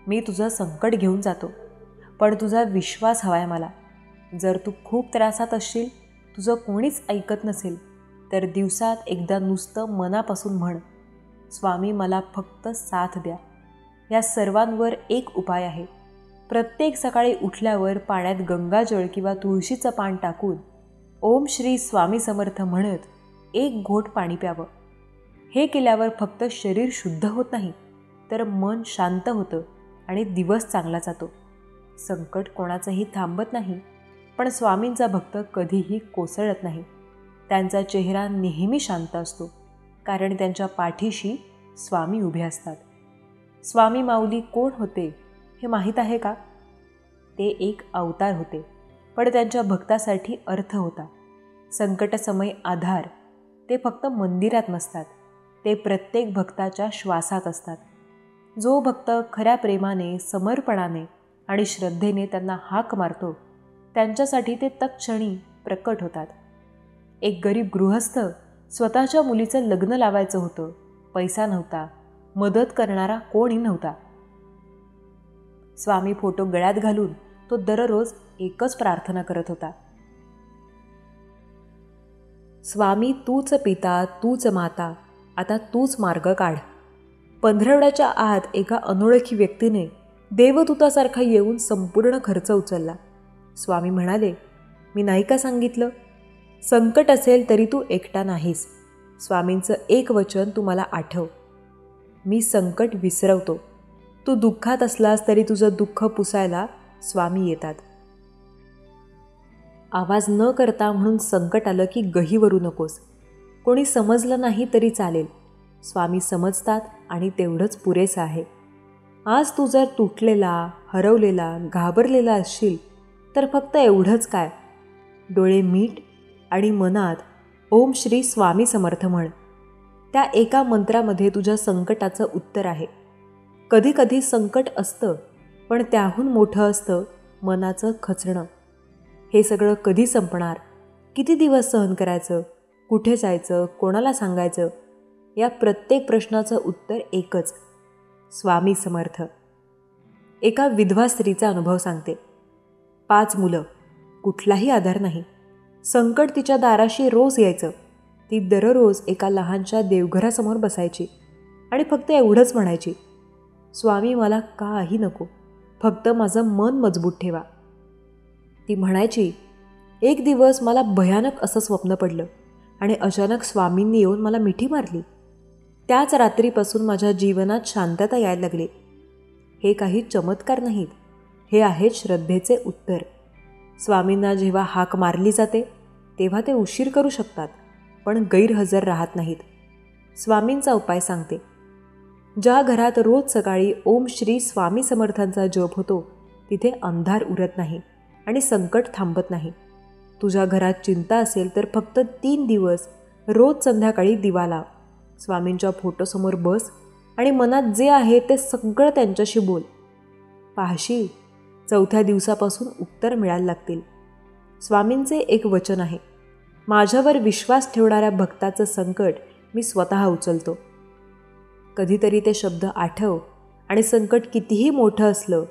A: मी तुझं संकट घेऊन जातो, पण तुझा विश्वास हवा आहे मला. जर तू खूप त्रासात असशील, तुझं कोणीच ऐकत नसेल, तर दिवसात एकदा नुसतं मनापासून म्हण, स्वामी मला फक्त साथ द्या. या सर्वांवर एक उपाय आहे. प्रत्येक सकाळी उठल्यावर पाण्यात गंगाजळ किंवा तुळशीचं पान टाकून ओम श्री स्वामी समर्थ म्हणत एक घोट पाणी प्यावं. हे केल्यावर फक्त शरीर शुद्ध होत नाही, तर मन शांत होतं आणि दिवस चांगला जातो. संकट कोणाचंही थांबत नाही, पण स्वामींचा भक्त कधीही कोसळत नाही. त्यांचा चेहरा नेहमी शांत असतो, कारण त्यांच्या पाठीशी स्वामी उभे असतात. स्वामी माऊली कोण होते हे माहीत आहे का? ते एक अवतार होते, पण त्यांच्या भक्तासाठी अर्थ होता. संकटसमयी आधार. ते फक्त मंदिरात नसतात, ते प्रत्येक भक्ताच्या श्वासात असतात. जो भक्त खऱ्या प्रेमाने, समर्पणाने आणि श्रद्धेने त्यांना हाक मारतो, त्यांच्यासाठी ते तत्क्षणी प्रकट होतात. एक गरीब गृहस्थ, स्वतःच्या मुलीचं लग्न लावायचं होतं, पैसा नव्हता, मदत करणारा कोणी नव्हता. स्वामी फोटो गळ्यात घालून तो दररोज एकच प्रार्थना करत होता, स्वामी तूच पिता, तूच माता, आता तूच मार्ग काढ. पंधरवड्याच्या आत एका अनोळखी व्यक्तीने देवदूतासारखा येऊन संपूर्ण खर्च उचलला. स्वामी म्हणाले, मी नाही का सांगितलं, संकट असेल तरी तू एकटा नाहीस. स्वामींचं एक वचन तू मला आठव, मी संकट विसरवतो. तू दुःखात असलास तरी तुझं दुःख पुसायला स्वामी येतात. आवाज न करता म्हणून संकट आलं की गहीवरू नकोस. कोणी समजलं नाही तरी चालेल, स्वामी समजतात आणि तेवढंच पुरेसं आहे. आज तू जर तुटलेला, हरवलेला, घाबरलेला असशील तर फक्त एवढंच काय, डोळे मीट आणि मनात ओम श्री स्वामी समर्थ म्हण. त्या एका मंत्रामध्ये तुझ्या संकटाचं उत्तर आहे. कधीकधी संकट असतं, पण त्याहून मोठं असतं मनाचं खचणं. हे सगळं कधी संपणार, किती दिवस सहन करायचं, कुठे जायचं, कोणाला सांगायचं, या प्रत्येक प्रश्नाचं उत्तर एकच, स्वामी समर्थ. एका विधवा स्त्रीचा अनुभव सांगते. 5 मुलं, कुठलाही आधार नाही. संकट तिच्या दाराशी रोज यायचं. ती दररोज एका लहानशा देवघरासमोर बसायची आणि फक्त एवढंच म्हणायची, स्वामी मला काही नको, फक्त माझं मन मजबूत ठेवा. ती म्हणायची, एक दिवस मला भयानक असं स्वप्न पडलं आणि अचानक स्वामींनी येऊन मला मिठी मारली. त्याच रात्रीपासून माझ्या जीवनात शांतता यायला लागली. हे काही चमत्कार नाहीत, हे आहेत श्रद्धेचे उत्तर. स्वामींना जेव्हा हाक मारली जाते तेव्हा ते उशीर करू शकतात, पण गैरहजर राहत नाहीत. स्वामींचा उपाय सांगते. ज्या घरात रोज सकाळी ओम श्री स्वामी समर्थांचा जप होतो, तिथे अंधार उरत नाही आणि संकट थांबत नाही. तुझ्या घरात चिंता असेल तर फक्त 3 दिवस रोज संध्याकाळी दिवा लाव. स्वामींच्या फोटोसमोर बस आणि मनात जे आहे ते सगळं त्यांच्याशी बोल. पाहशील, 4थ्या दिवसापासून उत्तर मिळायला लागतील. स्वामींचे एक वचन आहे, माझ्यावर विश्वास ठेवणाऱ्या भक्ताचं संकट मी स्वतः उचलतो. कधीतरी ते शब्द आठव आणि संकट कितीही मोठं असलं,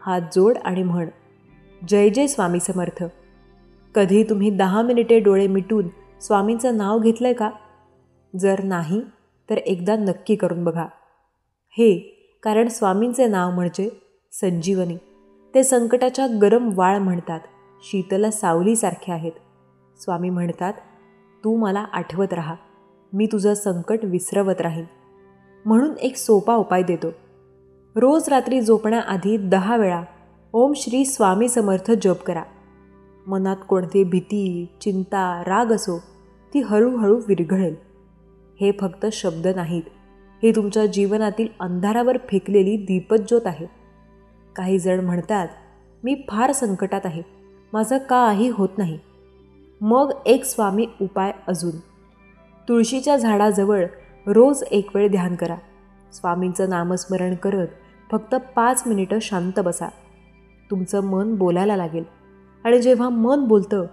A: हात जोड आणि म्हण, जय जय स्वामी समर्थ. कधी तुम्ही 10 मिनिटे डोळे मिटून स्वामींचं नाव घेतलंय का? जर नाही तर एकदा नक्की करून बघा. कारण स्वामींचे नाव म्हणजे संजीवनी. ते संकटाच्या गरम वाळ म्हणतात, शीतल सावलीसारखे आहेत. स्वामी म्हणतात, तू मला आठवत राहा, मी तुझं संकट विसरवत राहीन. म्हणून एक सोपा उपाय देतो. रोज रात्री झोपण्याआधी 10 वेळा ओम श्री स्वामी समर्थ जप करा. मनात कोणती भीती, चिंता, राग असो ती हळूहळू विरघळेल. हे फक्त शब्द नाहीत, हे तुमच्या जीवनातील अंधारावर फेकलेली दीपज्योत आहे. काही जण म्हणतात, मी फार संकटात आहे, माझं काही होत नाही. मग एक स्वामी उपाय अजून. तुळशीच्या झाडाजवळ रोज एक वेळ ध्यान करा. स्वामींचं नामस्मरण करत फक्त 5 मिनिटं शांत बसा. तुमचं मन बोलायला लागेल आणि जेव्हा मन बोलतं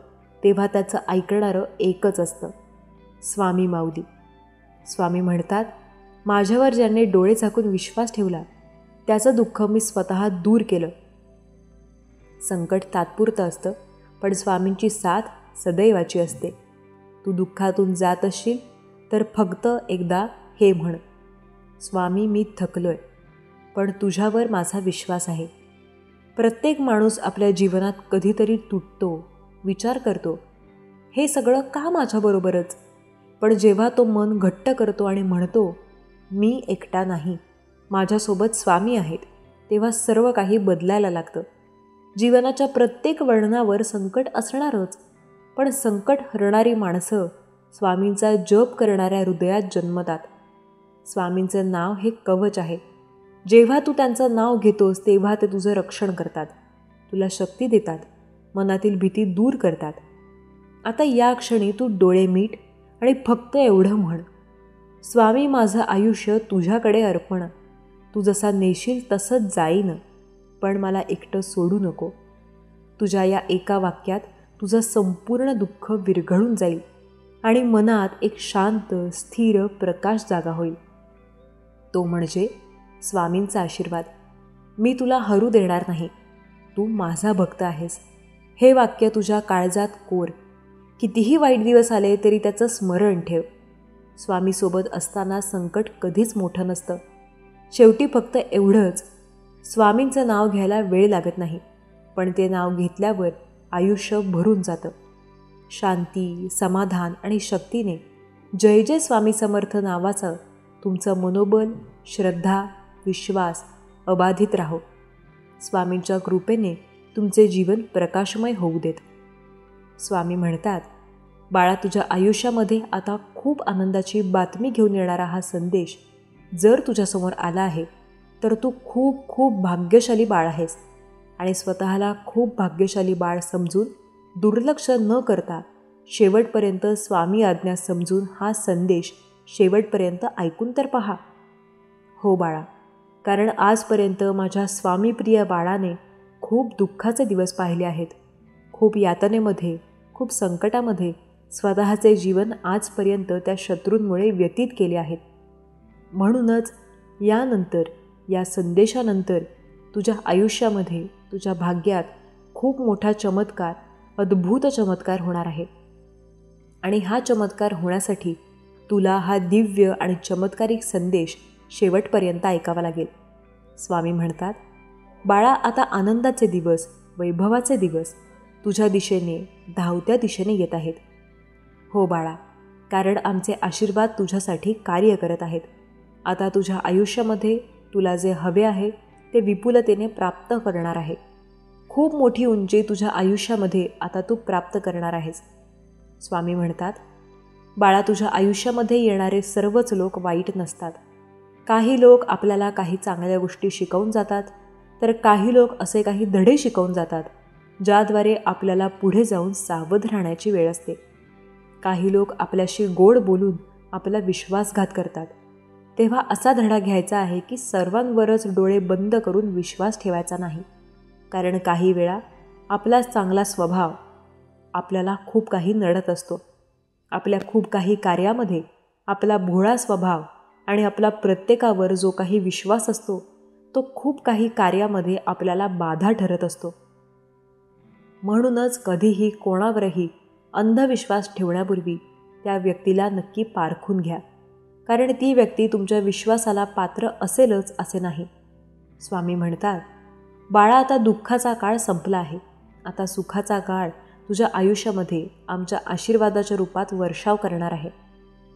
A: तेव्हा त्याचं ऐकणारं एकच असतं, स्वामी माऊली. स्वामी म्हणतात, माझ्यावर ज्यांनी डोळे झाकून विश्वास ठेवला त्याचं दुःख मी स्वतः दूर केलं. संकट तात्पुरतं असतं, पण स्वामींची साथ सदैवाची असते. तू दुःखातून जात असशील तर फक्त एकदा हे म्हण, स्वामी मी थकलोय, पण तुझ्यावर माझा विश्वास आहे. प्रत्येक माणूस आपल्या जीवनात कधीतरी तुटतो, विचार करतो, हे सगळं का माझ्याबरोबरच. पण जेव्हा तो मन घट्ट करतो आणि म्हणतो, मी एकटा नाही, माझ्यासोबत स्वामी आहेत, तेव्हा सर्व काही बदलायला लागतं. जीवनाच्या प्रत्येक वळणावर संकट असणारच, पण संकट हरणारी माणसं स्वामींचा जप करणाऱ्या हृदयात जन्मतात. स्वामींचं नाव हे कवच आहे. जेव्हा तू त्यांचं नाव घेतोस तेव्हा ते तुझं रक्षण करतात, तुला शक्ती देतात, मनातील भीती दूर करतात. आता या क्षणी तू डोळे मीट आणि फक्त एवढं म्हण, स्वामी माझं आयुष्य तुझ्याकडे अर्पण. तू जसा नेशील तसंच जाईन, पण मला एकटं सोडू नको. तुझ्या या एका वाक्यात तुझं संपूर्ण दुःख विरघळून जाईल आणि मनात एक शांत, स्थिर प्रकाश जागा होईल. तो म्हणजे स्वामींचा आशीर्वाद. मी तुला हरू देणार नाही, तू माझा भक्त आहेस. हे वाक्य तुझ्या काळजात कोर. कितीही वाईट दिवस आले तरी त्याचं स्मरण ठेव. स्वामीसोबत असताना संकट कधीच मोठं नसतं. शेवटी फक्त एवढंच, स्वामींचं नाव घ्यायला वेळ लागत नाही, पण ते नाव घेतल्यावर आयुष्य भरून जातं. शांती, समाधान आणि शक्तीने जय जय स्वामी समर्थ नावाचं तुमचं मनोबल, श्रद्धा, विश्वास अबाधित राहो. स्वामींच्या कृपेने तुमचे जीवन प्रकाशमय होऊ देत. स्वामी म्हणतात, बाळा, तुझ्या आयुष्यामध्ये आता खूप आनंदाची बातमी घेऊन येणारा हा संदेश जर तुझ्यासमोर आला आहे तर तू खूप खूप भाग्यशाली बाळ आहेस. आणि स्वतःला खूप भाग्यशाली बाळ समजून दुर्लक्ष न करता शेवटपर्यंत स्वामी आज्ञा समजून हा संदेश शेवटपर्यंत ऐकून तर पहा. हो बाळा, कारण आजपर्यंत माझ्या स्वामीप्रिय बाळाने खूप दुःखाचे दिवस पाहिले आहेत. खूप यातनेमध्ये, खूप संकटामध्ये स्वतःचे जीवन आजपर्यंत त्या शत्रूंमुळे व्यतीत केले आहेत. म्हणूनच यानंतर, या संदेशानंतर तुझ्या आयुष्यामध्ये, तुझ्या भाग्यात खूप मोठा चमत्कार, अद्भुत चमत्कार होणार आहे. आणि हा चमत्कार होण्यासाठी तुला हा दिव्य आणि चमत्कारिक संदेश शेवटपर्यंत ऐकावा लागेल. स्वामी म्हणतात, बाळा, आता आनंदाचे दिवस, वैभवाचे दिवस तुझ्या दिशेने, धावत्या दिशेने येत आहेत. हो बाळा, कारण आमचे आशीर्वाद तुझ्यासाठी कार्य करत आहेत. आता तुझ्या आयुष्यामध्ये तुला जे हवे आहे ते विपुलतेने प्राप्त करणार आहे. खूप मोठी उंची तुझ्या आयुष्यामध्ये आता तू प्राप्त करणार आहेस. स्वामी म्हणतात, बाळा, तुझ्या आयुष्यामध्ये येणारे सर्वच लोक वाईट नसतात. काही लोक आपल्याला काही चांगल्या गोष्टी शिकवून जातात, तर काही लोक असे काही धडे शिकवून जातात ज्याद्वारे आपल्याला पुढे जाऊन सावध राहण्याची वेळ असते. काही लोक आपल्याशी गोड बोलून आपला विश्वासघात करतात. तेव्हा असा धडा घ्यायचा आहे की सर्वांवरच डोळे बंद करून विश्वास ठेवायचा नाही. कारण काही वेळा आपला चांगला स्वभाव आपल्याला खूप काही नडत असतो. आपल्या खूप काही कार्यामध्ये आपला भोळा स्वभाव आणि आपला प्रत्येकावर जो काही विश्वास असतो तो खूप काही कार्यामध्ये आपल्याला बाधा ठरत असतो. म्हणूनच कधीही कोणावरही अंधविश्वास ठेवण्यापूर्वी त्या व्यक्तीला नक्की पारखून घ्या, कारण ती व्यक्ती तुमच्या विश्वासाला पात्र असेलच असे नाही. स्वामी म्हणतात, बाळा, आता दुःखाचा काळ संपला आहे. आता सुखाचा काळ तुझ्या आयुष्यामध्ये आमच्या आशीर्वादाच्या रूपात वर्षाव करणार आहे.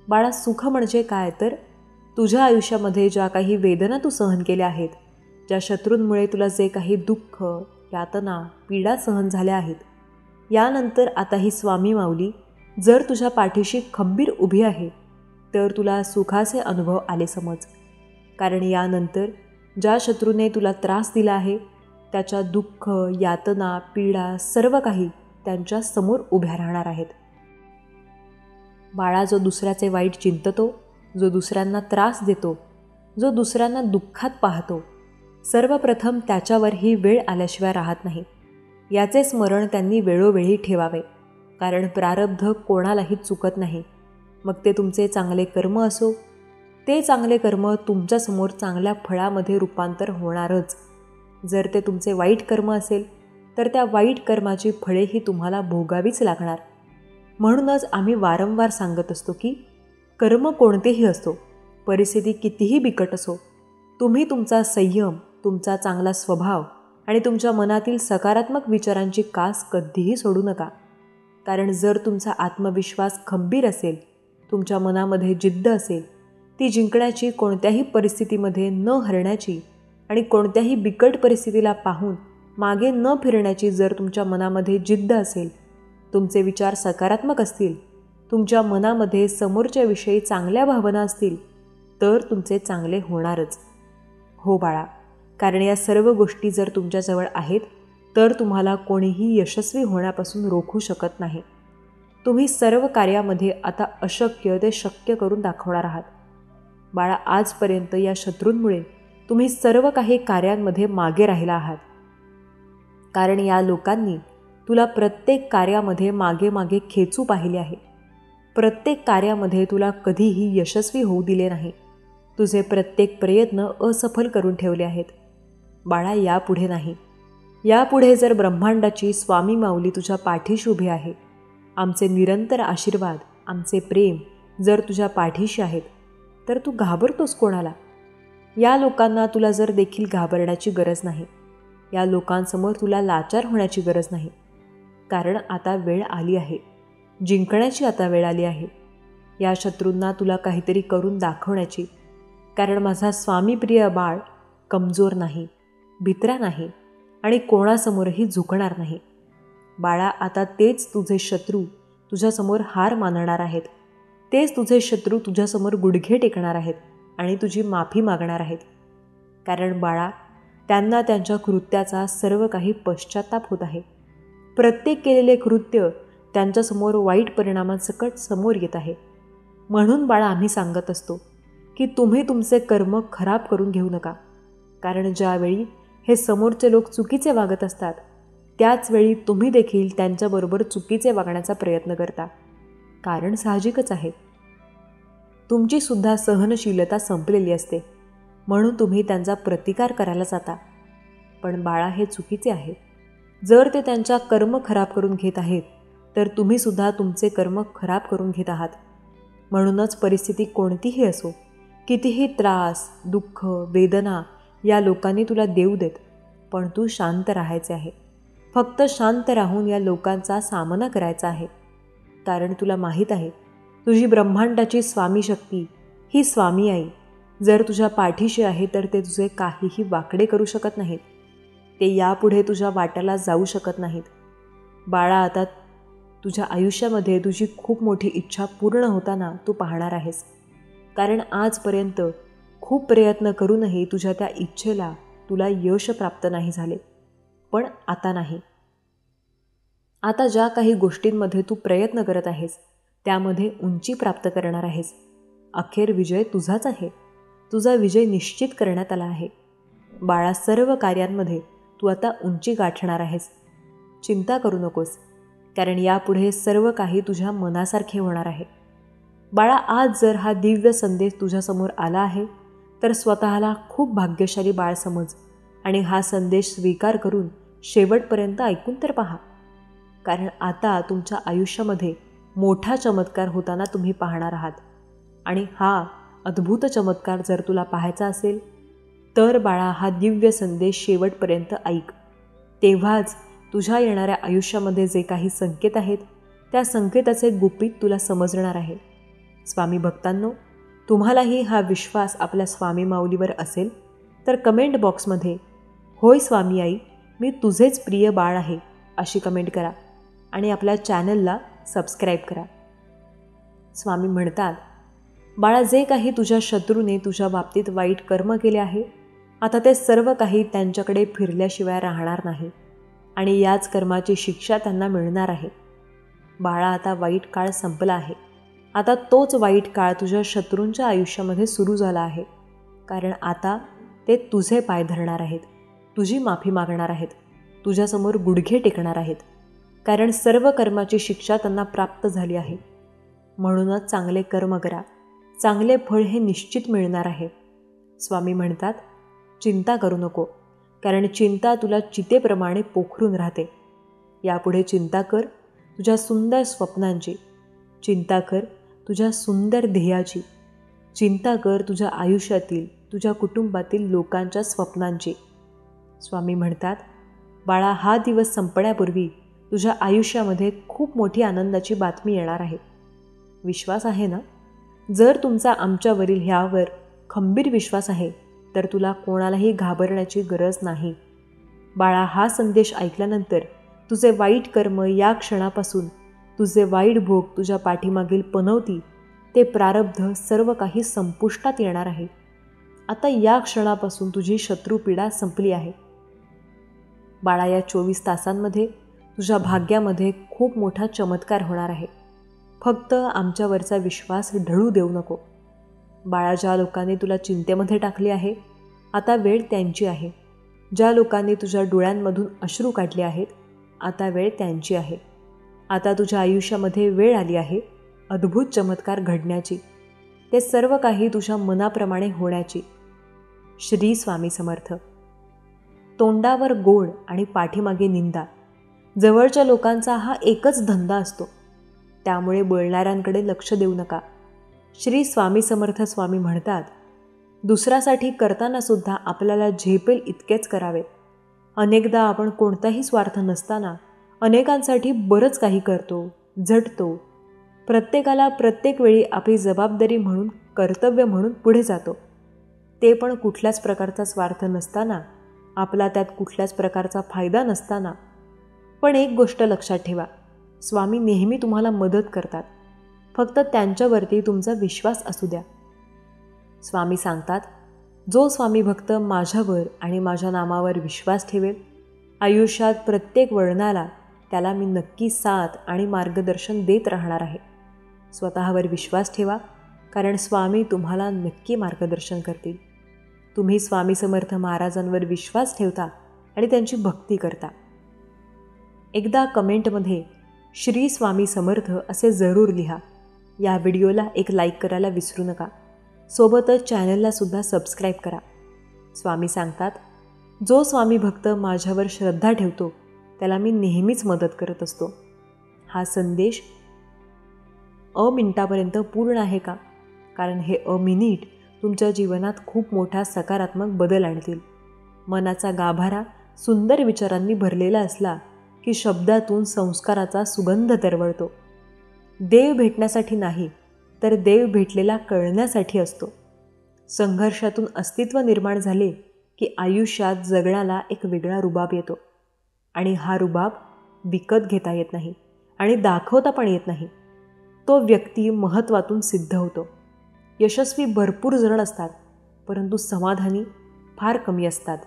A: बाळा, सुख म्हणजे काय, तर तुझ्या आयुष्यामध्ये ज्या काही वेदना तू सहन केल्या आहेत, ज्या शत्रूंमुळे तुला जे काही दुःख, यातना, पीडा सहन झाल्या आहेत. यानंतर आता ही स्वामी माऊली जर तुझ्या पाठीशी खंबीर उभी आहे तर तुला सुखाचे अनुभव आले समज. कारण यानंतर ज्या शत्रूने तुला त्रास दिला आहे त्याच्या दुःख, यातना, पीडा सर्व काही त्यांच्या समोर उभ्या राहणार आहेत. बाळा, जो दुसऱ्याचे वाईट चिंततो, जो दुसऱ्यांना त्रास देतो, जो दुसऱ्यांना दुःखात पाहतो, सर्वप्रथम त्याच्यावर ही वेळ आल्याशिवाय राहत नाही. याचे स्मरण त्यांनी वेळोवेळी ठेवावे. कारण प्रारब्ध कोणालाही चुकत नाही. मग ते तुमचे चांगले कर्म असो, ते चांगले कर्म तुमच्यासमोर चांगल्या फळामध्ये रूपांतर होणारच. जर ते तुमचे वाईट कर्म असेल तर त्या वाईट कर्माची फळेही तुम्हाला भोगावीच लागणार. म्हणूनच आम्ही वारंवार सांगत असतो की कर्म कोणतेही असो, परिस्थिती कितीही बिकट असो, तुम्ही तुमचा संयम, तुमचा चांगला स्वभाव आणि तुमच्या मनातील सकारात्मक विचारांची कास कधीही सोडू नका. कारण जर तुमचा आत्मविश्वास खंबीर असेल, तुमच्या मनामध्ये जिद्द असेल, ती जिंकण्याची, कोणत्याही परिस्थितीमध्ये न हरण्याची आणि कोणत्याही बिकट परिस्थितीला पाहून मागे न फिरण्याची जर तुमच्या मनामध्ये जिद्द असेल, तुमचे विचार सकारात्मक असतील, तुमच्या मनामध्ये समोरच्याविषयी चांगल्या भावना असतील, तर तुमचे चांगले होणारच. हो बाळा, कारण या सर्व गोष्टी जर तुमच्याजवळ आहेत तर तुम्हाला कोणीही यशस्वी होण्यापासून रोखू शकत नाही. तुम्ही सर्व कार्यामध्ये आता अशक्य ते शक्य करून दाखवणार आहात. बाळा, आजपर्यंत या शत्रूंमुळे तुम्ही सर्व काही कार्यांमध्ये मागे राहिला आहात. कारण या लोकांनी तुला प्रत्येक कार्यामध्ये मागे मागे खेचू पाहिले आहे. प्रत्येक कार्यामध्ये तुला कधीही यशस्वी होऊ दिले नाही. तुझे प्रत्येक प्रयत्न असफल करून ठेवले आहेत. बाळा, यापुढे नाही. यापुढे जर ब्रह्मांडाची स्वामी माऊली तुझ्या पाठीशी उभी आहे, आमचे निरंतर आशीर्वाद, आमचे प्रेम जर तुझ्या पाठीशी आहेत, तर तू घाबरतोस कोणाला? या लोकांना तुला जर देखील घाबरण्याची गरज नाही. या लोकांसमोर तुला लाचार होण्याची गरज नाही. कारण आता वेळ आली आहे, जिंकण्याची आता वेळ आली आहे. या शत्रूंना तुला काहीतरी करून दाखवण्याची. कारण माझा स्वामीप्रिय बाळ कमजोर नाही, भित्रा नाही आणि कोणासमोरही झुकणार नाही. बाळा, आता तेच तुझे शत्रू तुझ्यासमोर हार मानणार आहेत. तेच तुझे शत्रू तुझ्यासमोर गुडघे टेकणार आहेत आणि तुझी माफी मागणार आहेत. कारण बाळा, त्यांना त्यांच्या कृत्याचा सर्व काही पश्चाताप होत आहे. प्रत्येक केलेले कृत्य त्यांच्यासमोर वाईट परिणामांसकट समोर येत आहे. म्हणून बाळा, आम्ही सांगत असतो की तुम्ही तुमचे कर्म खराब करून घेऊ नका. कारण ज्यावेळी हे समोरचे लोक चुकीचे वागत असतात, त्याचवेळी तुम्ही देखील त्यांच्याबरोबर चुकीचे वागण्याचा प्रयत्न करता. कारण साहजिकच आहे, तुमचीसुद्धा सहनशीलता संपलेली असते, म्हणून तुम्ही त्यांचा प्रतिकार करायला जाता. पण बाळा, हे चुकीचे आहे. जर ते त्यांच्या कर्म खराब करून घेत आहेत तर तुम्हीसुद्धा तुमचे कर्म खराब करून घेत आहात. म्हणूनच परिस्थिती कोणतीही असो, कितीही त्रास, दुःख, वेदना या लोकांनी तुला देऊ देत, पण तू शांत राहायचे आहे. फक्त शांत राहून या लोकांचा सामना करायचा आहे. कारण तुला माहीत आहे, तुझी ब्रह्मांडाची स्वामी शक्ती, ही स्वामी आई जर तुझ्या पाठीशी आहे तर ते तुझे काहीही वाकडे करू शकत नाहीत. ते यापुढे तुझ्या वाट्याला जाऊ शकत नाहीत. बाळा, आता तुझ्या आयुष्यामध्ये तुझी खूप मोठी इच्छा पूर्ण होताना तू पाहणार आहेस. कारण आजपर्यंत खूप प्रयत्न करूनही तुझ्या त्या इच्छेला तुला यश प्राप्त नाही झाले. पण आता नाही. आता ज्या काही गोष्टींमध्ये तू प्रयत्न करत आहेस त्यामध्ये उंची प्राप्त करणार आहेस. अखेर विजय तुझाच आहे. तुझा विजय निश्चित करण्यात आला आहे. बाळा, सर्व कार्यांमध्ये तू आता उंची गाठणार आहेस. चिंता करू नकोस, कारण यापुढे सर्व काही तुझ्या मनासारखे होणार आहे. बाळा, आज जर हा दिव्य संदेश तुझ्यासमोर आला आहे तर स्वतःला खूप भाग्यशाली बाळ समज आणि हा संदेश स्वीकार करून शेवटपर्यंत ऐकून तर पहा. कारण आता तुमच्या आयुष्यामध्ये मोठा चमत्कार होताना तुम्ही पाहणार आहात. आणि हा अद्भुत चमत्कार जर तुला पाहायचा असेल तर बाळा, हा दिव्य संदेश शेवटपर्यंत ऐक. तेव्हाच तुझ्या येणाऱ्या आयुष्यामध्ये जे काही संकेत आहेत त्या संकेताचे गुपित तुला समजणार आहे. स्वामी भक्तांनो, तुम्हालाही हा विश्वास आपल्या स्वामी माऊलीवर असेल तर कमेंट बॉक्समध्ये होय स्वामी आई मी तुझेच प्रिय बाळ आहे अशी कमेंट करा आणि आपल्या चॅनलला सबस्क्राईब करा. स्वामी म्हणतात, बाळा, जे काही तुझ्या शत्रूने तुझ्या बाबतीत वाईट कर्म केले आहे, आता ते सर्व काही त्यांच्याकडे फिरल्याशिवाय राहणार नाही आणि याच कर्माची शिक्षा त्यांना मिळणार आहे. बाळा, आता वाईट काळ संपला आहे. आता तोच वाईट काळ तुझ्या शत्रूंच्या आयुष्यामध्ये सुरू झाला आहे, कारण आता ते तुझे पाय धरणार आहेत, तुझी माफी मागणार आहेत, तुझ्यासमोर गुडघे टेकणार आहेत, कारण सर्व कर्माची शिक्षा त्यांना प्राप्त झाली आहे. म्हणूनच चांगले कर्म करा, चांगले फळ हे निश्चित मिळणार आहे. स्वामी म्हणतात, चिंता करू नको, कारण चिंता तुला चितेप्रमाणे पोखरून राहते. यापुढे चिंता कर तुझ्या सुंदर स्वप्नांची, चिंता कर तुझ्या सुंदर ध्येयाची, चिंता कर तुझ्या आयुष्यातील, तुझ्या कुटुंबातील लोकांच्या स्वप्नांची. स्वामी म्हणतात, बाळा, हा दिवस संपण्यापूर्वी तुझ्या आयुष्यामध्ये खूप मोठी आनंदाची बातमी येणार आहे. विश्वास आहे ना? जर तुमचा आमच्यावरील ह्यावर खंबीर विश्वास आहे तर तुला कोणालाही घाबरण्याची गरज नाही. बाळा, हा संदेश ऐकल्यानंतर तुझे वाईट कर्म या क्षणापासून, तुझे वाईट भोग, तुझ्या पाठीमागील पनवती, ते प्रारब्ध सर्व काही संपुष्टात येणार आहे. आता या क्षणापासून तुझी शत्रुपीडा संपली आहे. बाळा, या 24 तासांमध्ये तुझ्या भाग्यामध्ये खूप मोठा चमत्कार होणार आहे. फक्त आमच्यावरचा विश्वास ढळू देऊ नको. बाळा, ज्या लोकांनी तुला चिंतेमध्ये टाकले आहे, आता वेळ त्यांची आहे. ज्या लोकांनी तुझ्या डोळ्यांमधून अश्रू काढले आहेत, आता वेळ त्यांची आहे. आता तुझ्या आयुष्यामध्ये वेळ आली आहे अद्भुत चमत्कार घडण्याची. ते सर्व काही तुझ्या मनाप्रमाणे होण्याची. श्री स्वामी समर्थ. तोंडावर गोड आणि पाठीमागे निंदा, जवळच्या लोकांचा हा एकच धंदा असतो. त्यामुळे बोलणाऱ्यांकडे लक्ष देऊ नका. श्री स्वामी समर्थ स्वामी म्हणतात, दुसऱ्यासाठी करताना सुद्धा आपल्याला झेपेल इतकेच करावे. अनेकदा आपण कोणताही स्वार्थ नसताना अनेकांसाठी बरंच काही करतो, झटतो. प्रत्येकाला प्रत्येक वेळी आपली जबाबदारी म्हणून, कर्तव्य म्हणून पुढे जातो. ते पण कुठल्याच प्रकारचा स्वार्थ नसताना, आपला त्यात कुठल्याच प्रकारचा फायदा नसताना. पण एक गोष्ट लक्षात ठेवा, स्वामी नेहमी तुम्हाला मदत करतात. फक्त त्यांच्यावरती तुमचा विश्वास असू द्या. स्वामी सांगतात, जो स्वामी भक्त माझ्यावर आणि माझ्या नामावर विश्वास ठेवेल, आयुष्यात प्रत्येक वळणाला त्याला मी नक्की साथ आणि मार्गदर्शन देत राहणार आहे. स्वतःवर विश्वास ठेवा, कारण स्वामी तुम्हाला नक्की मार्गदर्शन करतील. तुम्ही स्वामी समर्थ महाराजांवर विश्वास ठेवता आणि त्यांची भक्ती करता. एकदा कमेंटमध्ये श्री स्वामी समर्थ असे जरूर लिहा. या व्हिडिओला एक लाईक करायला विसरू नका. सोबतच चॅनललासुद्धा सबस्क्राईब करा. स्वामी सांगतात, जो स्वामी भक्त माझ्यावर श्रद्धा ठेवतो त्याला मी नेहमीच मदत करत असतो. हा संदेश मिनिटापर्यंत पूर्ण आहे का? कारण हे मिनिट तुमच्या जीवनात खूप मोठा सकारात्मक बदल आणतील. मनाचा गाभारा सुंदर विचारांनी भरलेला असला की शब्दातून संस्काराचा सुगंध तरवळतो. देव भेटण्यासाठी नाही, तर देव भेटलेला कळण्यासाठी असतो. संघर्षातून अस्तित्व निर्माण झाले की आयुष्यात जगण्याला एक वेगळा रुबाब येतो. आणि हा रुबाब विकत घेता येत नाही आणि दाखवता पण येत नाही. तो व्यक्ती महत्त्वातून सिद्ध होतो. यशस्वी भरपूर जण असतात, परंतु समाधानी फार कमी असतात.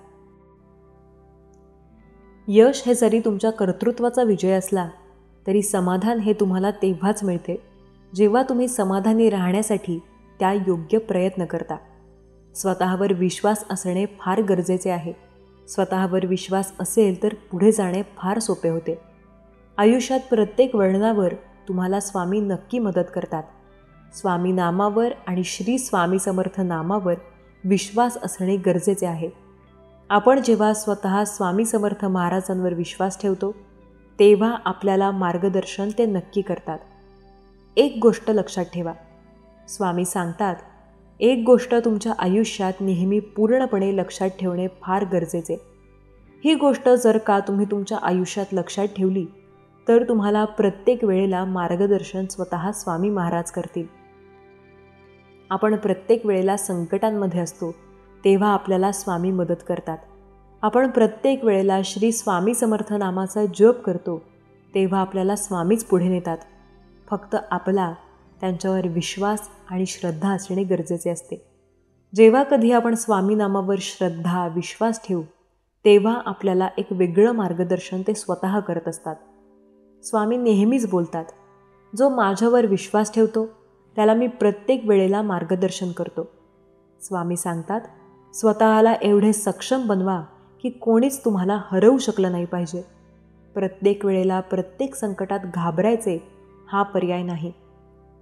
A: यश हे जरी तुमच्या कर्तृत्वाचा विजय असला तरी समाधान हे तुम्हाला तेव्हाच मिळते जेव्हा तुम्ही समाधानी राहण्यासाठी त्या योग्य प्रयत्न करता. स्वतःवर विश्वास असणे फार गरजेचे आहे. स्वतःवर विश्वास असेल तर पुढे जाणे फार सोपे होते. आयुष्यात प्रत्येक वळणावर तुम्हाला स्वामी नक्की मदत करतात. स्वामी नामावर आणि श्री स्वामी समर्थ नामावर विश्वास असणे गरजेचे आहे. आपण जेव्हा स्वतः स्वामी समर्थ महाराजांवर विश्वास ठेवतो तेव्हा आपल्याला मार्गदर्शन ते नक्की करतात. एक गोष्ट लक्षात ठेवा, स्वामी सांगतात, एक गोष्ट तुमच्या आयुष्यात नेहमी पूर्णपणे लक्षात ठेवणे फार गरजेचे. ही गोष्ट जर का तुम्ही तुमच्या आयुष्यात लक्षात ठेवली तर तुम्हाला प्रत्येक वेळेला मार्गदर्शन स्वतः स्वामी महाराज करतील. आपण प्रत्येक वेळेला संकटांमध्ये असतो तेव्हा आपल्याला स्वामी मदत करतात. आपण प्रत्येक वेळेला श्री स्वामी समर्थ नामाचा जप करतो तेव्हा आपल्याला स्वामीच पुढे नेतात. फक्त आपला त्यांच्यावर विश्वास आणि श्रद्धा असणे गरजेचे असते. जेव्हा कधी आपण स्वामी नामावर श्रद्धा विश्वास ठेवू तेव्हा आपल्याला एक वेगळं मार्गदर्शन ते स्वतः करत असतात. स्वामी नेहमीच बोलतात, जो माझ्यावर विश्वास ठेवतो त्याला मी प्रत्येक वेळेला मार्गदर्शन करतो. स्वामी सांगतात, स्वतःला एवढे सक्षम बनवा की कोणीच तुम्हाला हरवू शकलं नाही पाहिजे. प्रत्येक वेळेला प्रत्येक संकटात घाबरायचे हा पर्याय नाही.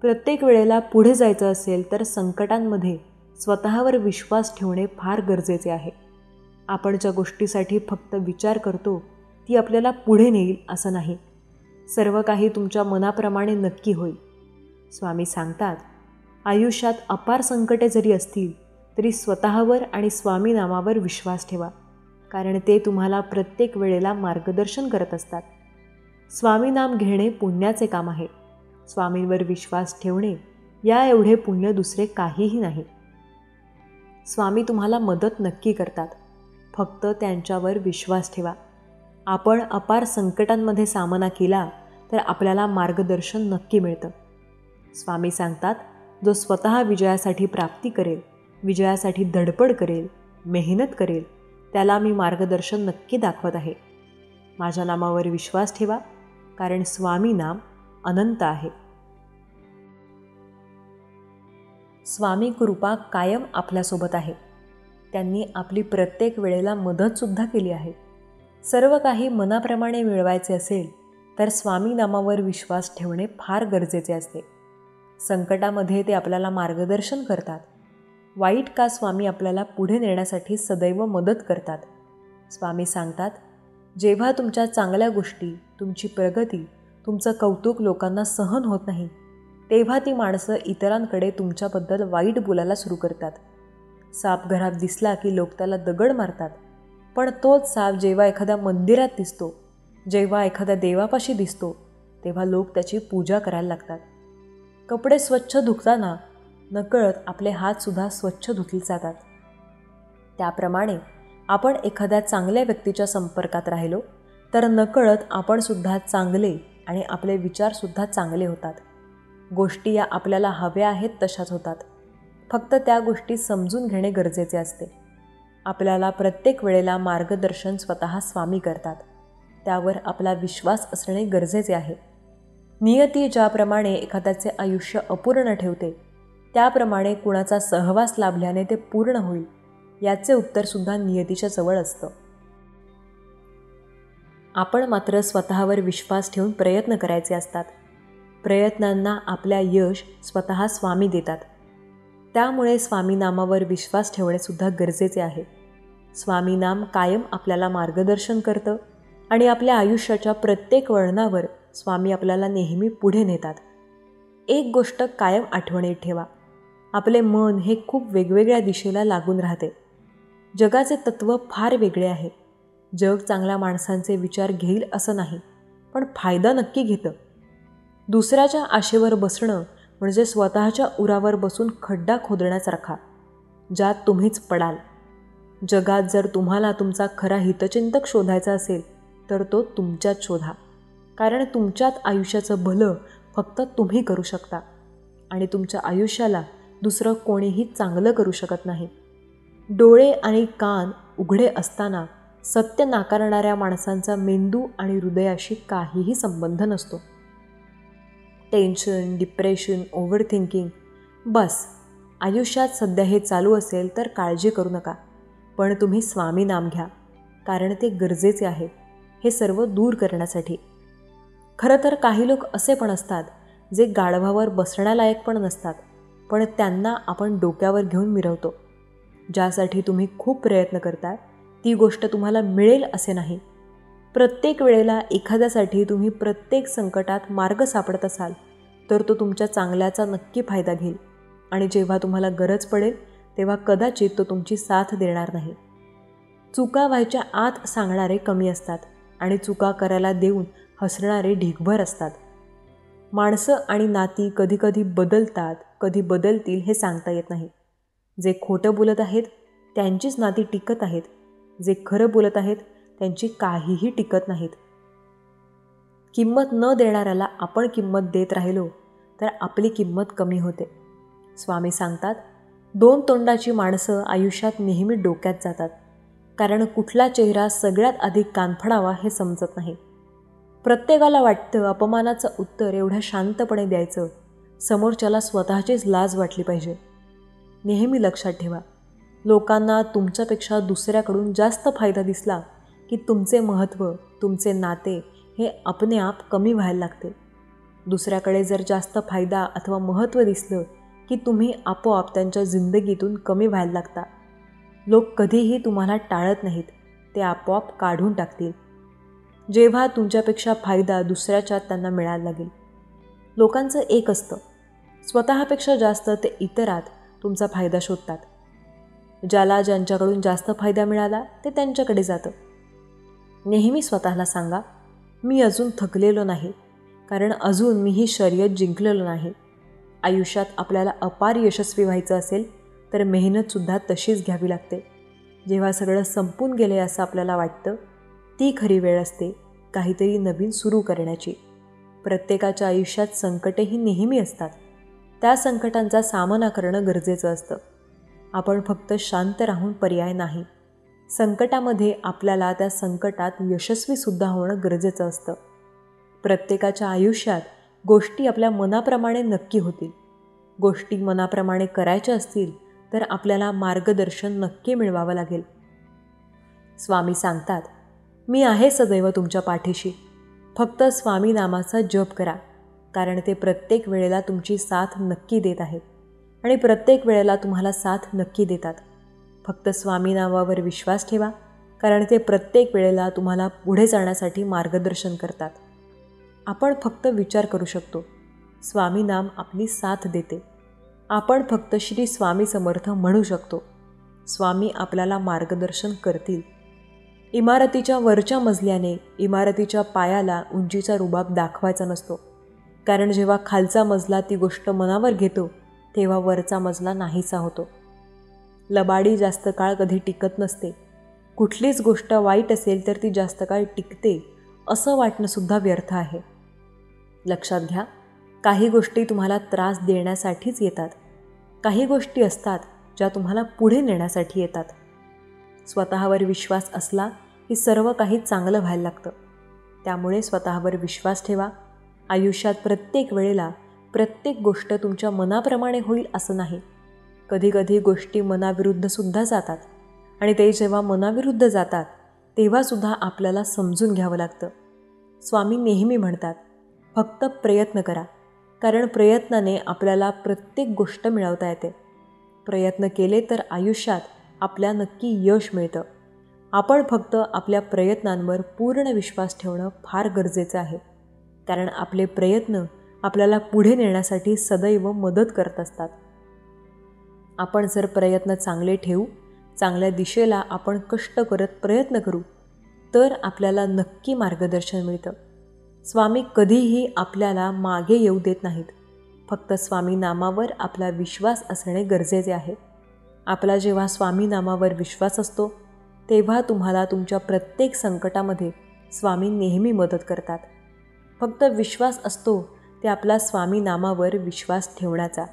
A: प्रत्येक वेळेला पुढे जायचं असेल तर संकटांमध्ये स्वतःवर विश्वास ठेवणे फार गरजेचे आहे. आपण ज्या गोष्टीसाठी फक्त विचार करतो ती आपल्याला पुढे नेईल असं नाही. सर्व काही तुमच्या मनाप्रमाणे नक्की होईल. स्वामी सांगतात, आयुष्यात अपार संकटे जरी असतील तरी स्वतःवर आणि स्वामी नामावर विश्वास ठेवा, कारण ते तुम्हाला प्रत्येक वेळेला मार्गदर्शन करत असतात. स्वामी नाम घेणे पुण्याचे काम आहे. स्वामींवर विश्वास ठेवणे या एवढे पुण्य दुसरे काहीही नाही. स्वामी तुम्हाला मदत नक्की करतात. फक्त त्यांच्यावर विश्वास ठेवा. आपण अपार संकटांमध्ये सामना केला तर आपल्याला मार्गदर्शन नक्की मिळतं. स्वामी सांगतात, जो स्वतः विजयासाठी प्राप्ती करेल, विजयासाठी धडपड करेल, मेहनत करेल, त्याला मी मार्गदर्शन नक्की दाखवत आहे. माझ्या नामावर विश्वास ठेवा, कारण स्वामी नाम अनंत आहे. स्वामी कृपा कायम आपल्यासोबत आहे. त्यांनी आपली प्रत्येक वेळेला मदतसुद्धा केली आहे. सर्व काही मनाप्रमाणे मिळवायचे असेल तर स्वामी नामावर विश्वास ठेवणे फार गरजेचे असते. संकटामध्ये ते आपल्याला मार्गदर्शन करतात. वाईट का स्वामी आपल्याला पुढे नेण्यासाठी सदैव मदत करतात. स्वामी सांगतात, जेव्हा तुमच्या चांगल्या गोष्टी, तुमची प्रगती, तुमचं कौतुक लोकांना सहन होत नाही तेव्हा ती माणसं इतरांकडे तुमच्याबद्दल वाईट बोलायला सुरू करतात. साप घरात दिसला की लोक त्याला दगड मारतात, पण तोच साप जेव्हा एखाद्या मंदिरात दिसतो, जेव्हा एखाद्या देवापाशी दिसतो तेव्हा लोक त्याची पूजा करायला लागतात. कपडे स्वच्छ धुताना नकळत आपले हातसुद्धा स्वच्छ धुतले जातात. त्याप्रमाणे आपण एखाद्या चांगल्या व्यक्तीच्या संपर्कात राहिलो तर नकळत आपणसुद्धा चांगले आणि आपले विचारसुद्धा चांगले होतात. गोष्टी या आपल्याला हव्या आहेत तशाच होतात. फक्त त्या गोष्टी समजून घेणे गरजेचे असते. आपल्याला प्रत्येक वेळेला मार्गदर्शन स्वतः स्वामी करतात. त्यावर आपला विश्वास असणे गरजेचे आहे. नियती ज्याप्रमाणे एखाद्याचे आयुष्य अपूर्ण ठेवते त्याप्रमाणे कुणाचा सहवास लाभल्याने ते पूर्ण होईल याचे उत्तरसुद्धा नियतीच्या जवळ असतं. आपण मात्र स्वतःवर विश्वास ठेवून प्रयत्न करायचे असतात. प्रयत्नांना आपल्या यश स्वतः स्वामी देतात. त्यामुळे स्वामी नामावर विश्वास ठेवणेसुद्धा गरजेचे आहे. स्वामी नाम कायम आपल्याला मार्गदर्शन करतं आणि आपल्या आयुष्याच्या प्रत्येक वळणावर स्वामी आपल्याला नेहमी पुढे नेतात. एक गोष्ट कायम आठवणीत ठेवा, आपले मन हे खूप वेगवेगळ्या दिशेला लागून राहते. जगाचे तत्त्व फार वेगळे आहे. जग चांगल्या माणसांचे विचार घेईल असं नाही, पण फायदा नक्की घेतं. दुसऱ्याच्या आशेवर बसणं म्हणजे स्वतःच्या उरावर बसून खड्डा खोदण्यासारखा, ज्यात तुम्हीच पडाल. जगात जर तुम्हाला तुमचा खरा हितचिंतक शोधायचा असेल तर तो तुमच्यात शोधा, कारण तुमच्यात आयुष्याचं भलं फक्त तुम्ही करू शकता आणि तुमच्या आयुष्याला दुसरं कोणीही चांगलं करू शकत नाही. डोळे आणि कान उघडे असताना सत्य नाकारणाऱ्या माणसांचा मेंदू आणि हृदयाशी काहीही संबंध नसतो. टेन्शन, डिप्रेशन, ओव्हर थिंकिंग, बस आयुष्यात सध्या हे चालू असेल तर काळजी करू नका, पण तुम्ही स्वामी नाम घ्या, कारण ते गरजेचे आहे हे सर्व दूर करण्यासाठी. खरं तर काही लोक असे पण असतात जे गाढवावर बसण्यालायक पण नसतात, पण त्यांना आपण डोक्यावर घेऊन मिरवतो. ज्यासाठी तुम्ही खूप प्रयत्न करता ती गोष्ट तुम्हाला मिळेल असे नाही. प्रत्येक वेळेला एखाद्यासाठी तुम्ही प्रत्येक संकटात मार्ग सापडत असाल तर तो तुमच्या चांगल्याचा नक्की फायदा घेईल आणि जेव्हा तुम्हाला गरज पडेल तेव्हा कदाचित तो तुमची साथ देणार नाही. चुका व्हायच्या आत सांगणारे कमी असतात आणि चुका करायला देऊन हसणारे ढिगभर असतात. माणसं आणि नाती कधीकधी बदलतात, कधी बदलतील हे सांगता येत नाही. जे खोटं बोलत आहेत त्यांचीच नाती टिकत आहेत जे खरं बोलत आहेत त्यांची काहीही टिकत नाहीत. किंमत न देणाऱ्याला आपण किंमत देत राहिलो तर आपली किंमत कमी होते. स्वामी सांगतात, 2 तोंडाची माणसं आयुष्यात नेहमी डोक्यात जातात, कारण कुठला चेहरा सगळ्यात आधी कानफडावा हे समजत नाही. प्रत्येकाला वाटतं अपमानाचं उत्तर एवढ्या शांतपणे द्यायचं, समोरच्याला स्वतःचीच लाज वाटली पाहिजे. नेहमी लक्षात ठेवा, लोकांना तुमच्यापेक्षा दुसऱ्याकडून जास्त फायदा दिसला की तुमचे महत्त्व, तुमचे नाते हे आपणे आप कमी व्हायला लागते. दुसऱ्याकडे जर जास्त फायदा अथवा महत्त्व दिसलं की तुम्ही आपोआप त्यांच्या जिंदगीतून कमी व्हायला लागता. लोक कधीही तुम्हाला टाळत नाहीत, ते आपोआप काढून टाकतील जेव्हा तुमच्यापेक्षा फायदा दुसऱ्याच्यात त्यांना मिळायला लागेल. लोकांचं एक असतं, स्वतःपेक्षा जास्त ते इतरात तुमचा फायदा शोधतात. ज्याला ज्यांच्याकडून जास्त फायदा मिळाला ते त्यांच्याकडे जातं. नेहमी स्वतःला सांगा, मी अजून थकलेलो नाही, कारण अजून मी ही शर्यत जिंकलेलो नाही. आयुष्यात आपल्याला अपार यशस्वी व्हायचं असेल तर मेहनतसुद्धा तशीच घ्यावी लागते. जेव्हा सगळं संपून गेले असं आपल्याला वाटतं, ती खरी वेळ असते काहीतरी नवीन सुरू करण्याची. प्रत्येकाच्या आयुष्यात संकटेही नेहमी असतात. त्या संकटांचा सामना करणं गरजेचं असतं. आपण फक्त शांत राहून पर्याय नाही. संकटामध्ये आपल्याला त्या संकटात यशस्वीसुद्धा होणं गरजेचं असतं. प्रत्येकाच्या आयुष्यात गोष्टी आपल्या मनाप्रमाणे नक्की होतील. गोष्टी मनाप्रमाणे करायच्या असतील तर आपल्याला मार्गदर्शन नक्की मिळवावं लागेल. स्वामी सांगतात, मी आहे सदैव तुमच्या पाठीशी. फक्त स्वामी नामाचा जप करा, कारण ते प्रत्येक वेळेला तुमची साथ नक्की देत आहेत आणि प्रत्येक वेळेला तुम्हाला साथ नक्की देतात. फक्त स्वामी नामावर विश्वास ठेवा, कारण ते प्रत्येक वेळेला तुम्हाला पुढे जाण्यासाठी मार्गदर्शन करतात. आपण फक्त विचार करू शकतो, स्वामी नाम आपली साथ देते. आपण फक्त श्री स्वामी समर्थ म्हणू शकतो, स्वामी आपल्याला मार्गदर्शन करतील. इमारतीच्या वरच्या मजल्याने इमारतीच्या पायाला उंचीचा रुबाब दाखवायचा नसतो, कारण जेव्हा खालचा मजला ती गोष्ट मनावर घेतो तेव्हा वरचा मजला नाहीसा होतो. लबाडी जास्त काळ कधी टिकत नसते. कुठलीच गोष्ट वाईट असेल तर ती जास्त काळ टिकते असं वाटणंसुद्धा व्यर्थ आहे. लक्षात घ्या, काही गोष्टी तुम्हाला त्रास देण्यासाठीच येतात. काही गोष्टी असतात ज्या तुम्हाला पुढे नेण्यासाठी येतात. स्वतःवर विश्वास असला की सर्व काही चांगलं व्हायला लागतं. त्यामुळे स्वतःवर विश्वास ठेवा. आयुष्यात प्रत्येक वेळेला प्रत्येक गोष्ट तुमच्या मनाप्रमाणे होईल असं नाही. कधीकधी गोष्टी मनाविरुद्धसुद्धा जातात आणि ते जेव्हा मनाविरुद्ध जातात तेव्हासुद्धा आपल्याला समजून घ्यावं लागतं. स्वामी नेहमी म्हणतात, फक्त प्रयत्न करा, कारण प्रयत्नाने आपल्याला प्रत्येक गोष्ट मिळवता येते. प्रयत्न केले तर आयुष्यात आपल्या नक्की यश मिळतं. आपण फक्त आपल्या प्रयत्नांवर पूर्ण विश्वास ठेवणं फार गरजेचं आहे, कारण आपले प्रयत्न आपल्याला पुढे नेण्यासाठी सदैव मदत करत असतात. आपण जर प्रयत्न चांगले ठेवू, चांगल्या दिशेला आपण कष्ट करत प्रयत्न करू, तर आपल्याला नक्की मार्गदर्शन मिळतं. स्वामी कधीही आपल्याला मागे येऊ देत नाहीत. फक्त स्वामी नामावर आपला विश्वास असणे गरजेचे आहे. आपला जेव्हा स्वामी नामावर विश्वास असतो तेव्हा तुम्हाला तुमच्या प्रत्येक संकटामध्ये स्वामी नेहमी मदत करतात. फक्त विश्वास असतो ते आपला स्वामी नामावर विश्वास ठेवण्याचा.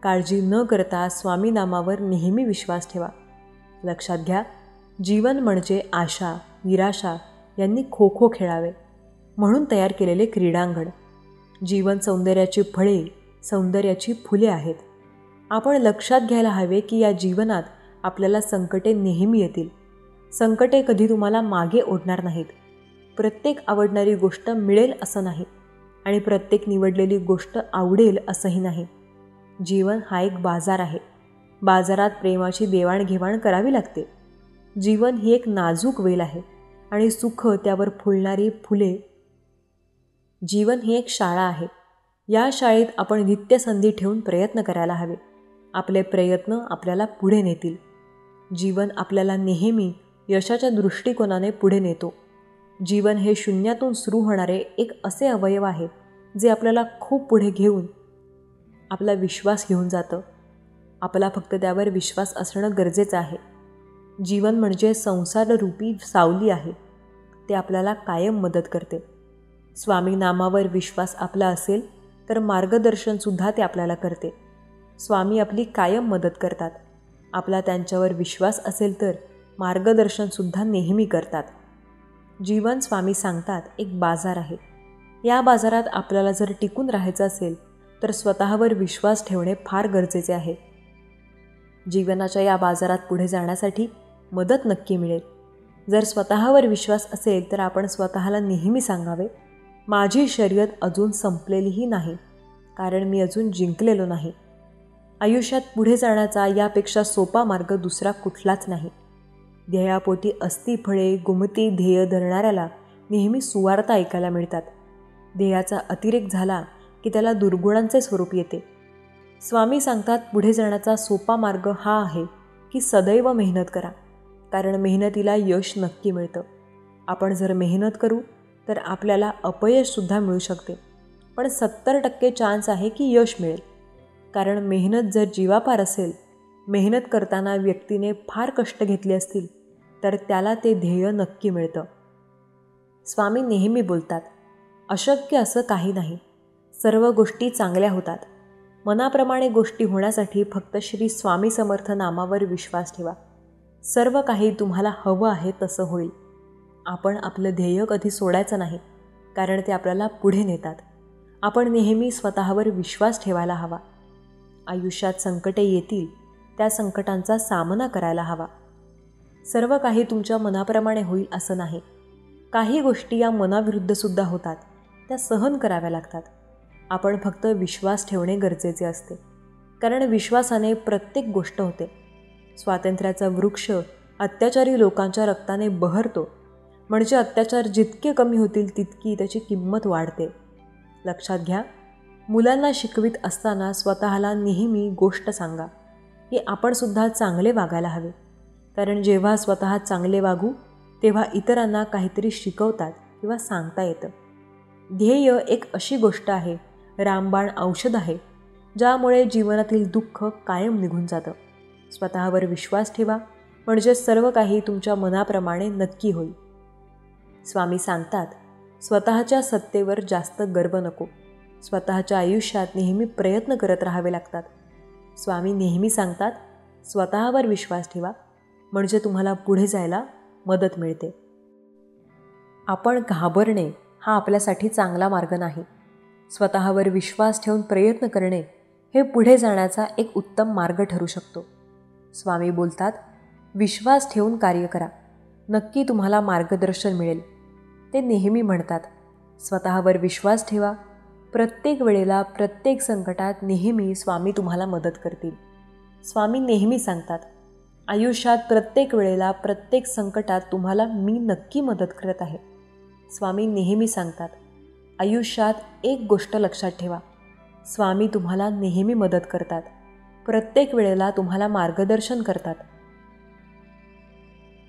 A: काळजी न करता स्वामी नामावर नेहमी विश्वास ठेवा. लक्षात घ्या, जीवन म्हणजे आशा, निराशा यांनी खो खो खेळावे म्हणून तयार केलेले क्रीडांगण. जीवन सौंदर्याची फळे, सौंदर्याची फुले आहेत. आपण लक्षात घ्यायला हवे की या जीवनात आपल्याला संकटे नेहमी येतील. संकटे कधी तुम्हाला मागे ओढणार नाहीत. प्रत्येक आवडणारी गोष्ट मिळेल असं नाही आणि प्रत्येक निवडलेली गोष्ट आवडेल असंही नाही. जीवन हा एक बाजार आहे. बाजारात प्रेमाची देवाणघेवाण करावी लागते. जीवन ही एक नाजूक वेल आहे आणि सुख त्यावर फुलणारी फुले. जीवन ही एक शाळा आहे. या शाळेत आपण नित्य संधी ठेवून प्रयत्न करायला हवे. आपले प्रयत्न आपल्याला पुढे नेतील. जीवन आपल्याला नेहमी यशाच्या दृष्टिकोनाने पुढे नेतो. जीवन हे शून्यातून सुरू होणारे एक असे अवयव आहे जे आपल्याला खूप पुढे घेऊन आपला विश्वास घेऊन जातं. आपला फक्त त्यावर विश्वास असणं गरजेचं आहे. जीवन म्हणजे संसाररूपी सावली आहे. ते आपल्याला कायम मदत करते. स्वामी नामावर विश्वास आपला असेल तर मार्गदर्शनसुद्धा ते आपल्याला करते. स्वामी आपली कायम मदत करतात. आपला त्यांच्यावर विश्वास असेल तर मार्गदर्शनसुद्धा नेहमी करतात. जीवन स्वामी सांगतात एक बाजार आहे. या बाजारात आपल्याला जर टिकून राहायचं असेल तर स्वतःवर विश्वास ठेवणे फार गरजेचे आहे. जीवनाच्या या बाजारात पुढे जाण्यासाठी मदत नक्की मिळेल. जर स्वतःवर विश्वास असेल तर आपण स्वतःला नेहमी सांगावे, माझी शर्यत अजून संपलेलीही नाही, कारण मी अजून जिंकलेलो नाही. आयुष्यात पुढे जाण्याचा यापेक्षा सोपा मार्ग दुसरा कुठलाच नाही. ध्येयापोटी अस्ती फळे गुमती ध्येय धरणाऱ्याला नेहमी सुवार्ता ऐकायला मिळतात. ध्येयाचा अतिरेक झाला की त्याला दुर्गुणांचे स्वरूप येते. स्वामी सांगतात पुढे जाण्याचा सोपा मार्ग हा आहे की सदैव मेहनत करा, कारण मेहनतीला यश नक्की मिळतं. आपण जर मेहनत करू तर आपल्याला अपयशसुद्धा मिळू शकते, पण 70% चान्स आहे की यश मिळेल. कारण मेहनत जर जीवापार असेल, मेहनत करताना व्यक्तीने फार कष्ट घेतले असतील तर त्याला ते ध्येय नक्की मिळतं. स्वामी नेहमी बोलतात, अशक्य असं काही नाही, सर्व गोष्टी चांगल्या होतात. मनाप्रमाणे गोष्टी होण्यासाठी फक्त श्री स्वामी समर्थ नामावर विश्वास ठेवा. सर्व काही तुम्हाला हवं आहे तसं होईल. आपण आपलं ध्येय कधी सोडायचं नाही, कारण ते आपल्याला पुढे नेतात. आपण नेहमी स्वतःवर विश्वास ठेवायला हवा. आयुष्यात संकटे येतील, त्या संकटांचा सामना करायला हवा. सर्व काही तुमच्या मनाप्रमाणे होईल असं नाही. काही गोष्टी या मनाविरुद्धसुद्धा होतात, त्या सहन कराव्या लागतात. आपण फक्त विश्वास ठेवणे गरजेचे असते, कारण विश्वासाने प्रत्येक गोष्ट होते. स्वातंत्र्याचा वृक्ष अत्याचारी लोकांच्या रक्ताने बहरतो, म्हणजे अत्याचार जितके कमी होतील तितकी त्याची किंमत वाढते. लक्षात घ्या, मुलांना शिकवित असताना स्वतःला नेहमी गोष्ट सांगा की आपणसुद्धा चांगले वागायला हवे, कारण जेव्हा स्वतः चांगले वागू तेव्हा इतरांना काहीतरी शिकवतात किंवा सांगता येतं. ध्येय एक अशी गोष्ट आहे, रामबाण औषध आहे, ज्यामुळे जीवनातील दुःख कायम निघून जातं. स्वतःवर विश्वास ठेवा, म्हणजे सर्व काही तुमच्या मनाप्रमाणे नक्की होईल. स्वामी सांगतात, स्वतःच्या सत्तेवर जास्त गर्व नको. स्वतःच्या आयुष्यात नेहमी प्रयत्न करत राहावे लागतात. स्वामी नेहमी सांगतात, स्वतःवर विश्वास ठेवा, म्हणजे तुम्हाला पुढे जायला मदत मिळते. आपण घाबरणे हा आपल्यासाठी चांगला मार्ग नाही. स्वतःवर विश्वास ठेवून प्रयत्न करणे हे पुढे जाण्याचा एक उत्तम मार्ग ठरू शकतो. स्वामी बोलतात, विश्वास ठेवून कार्य करा, नक्की तुम्हाला मार्गदर्शन मिळेल. ते नेहमी म्हणतात, स्वतःवर विश्वास ठेवा, प्रत्येक वेळेला प्रत्येक संकटात नेहमी स्वामी तुम्हाला मदत करतील. स्वामी नेहमी सांगतात, आयुष्यात प्रत्येक वेळेला प्रत्येक संकटात तुम्हाला मी नक्की मदत करत आहे. स्वामी नेहमी सांगतात, आयुष्यात एक गोष्ट लक्षात ठेवा, स्वामी तुम्हाला नेहमी मदत करतात, प्रत्येक वेळेला तुम्हाला मार्गदर्शन करतात.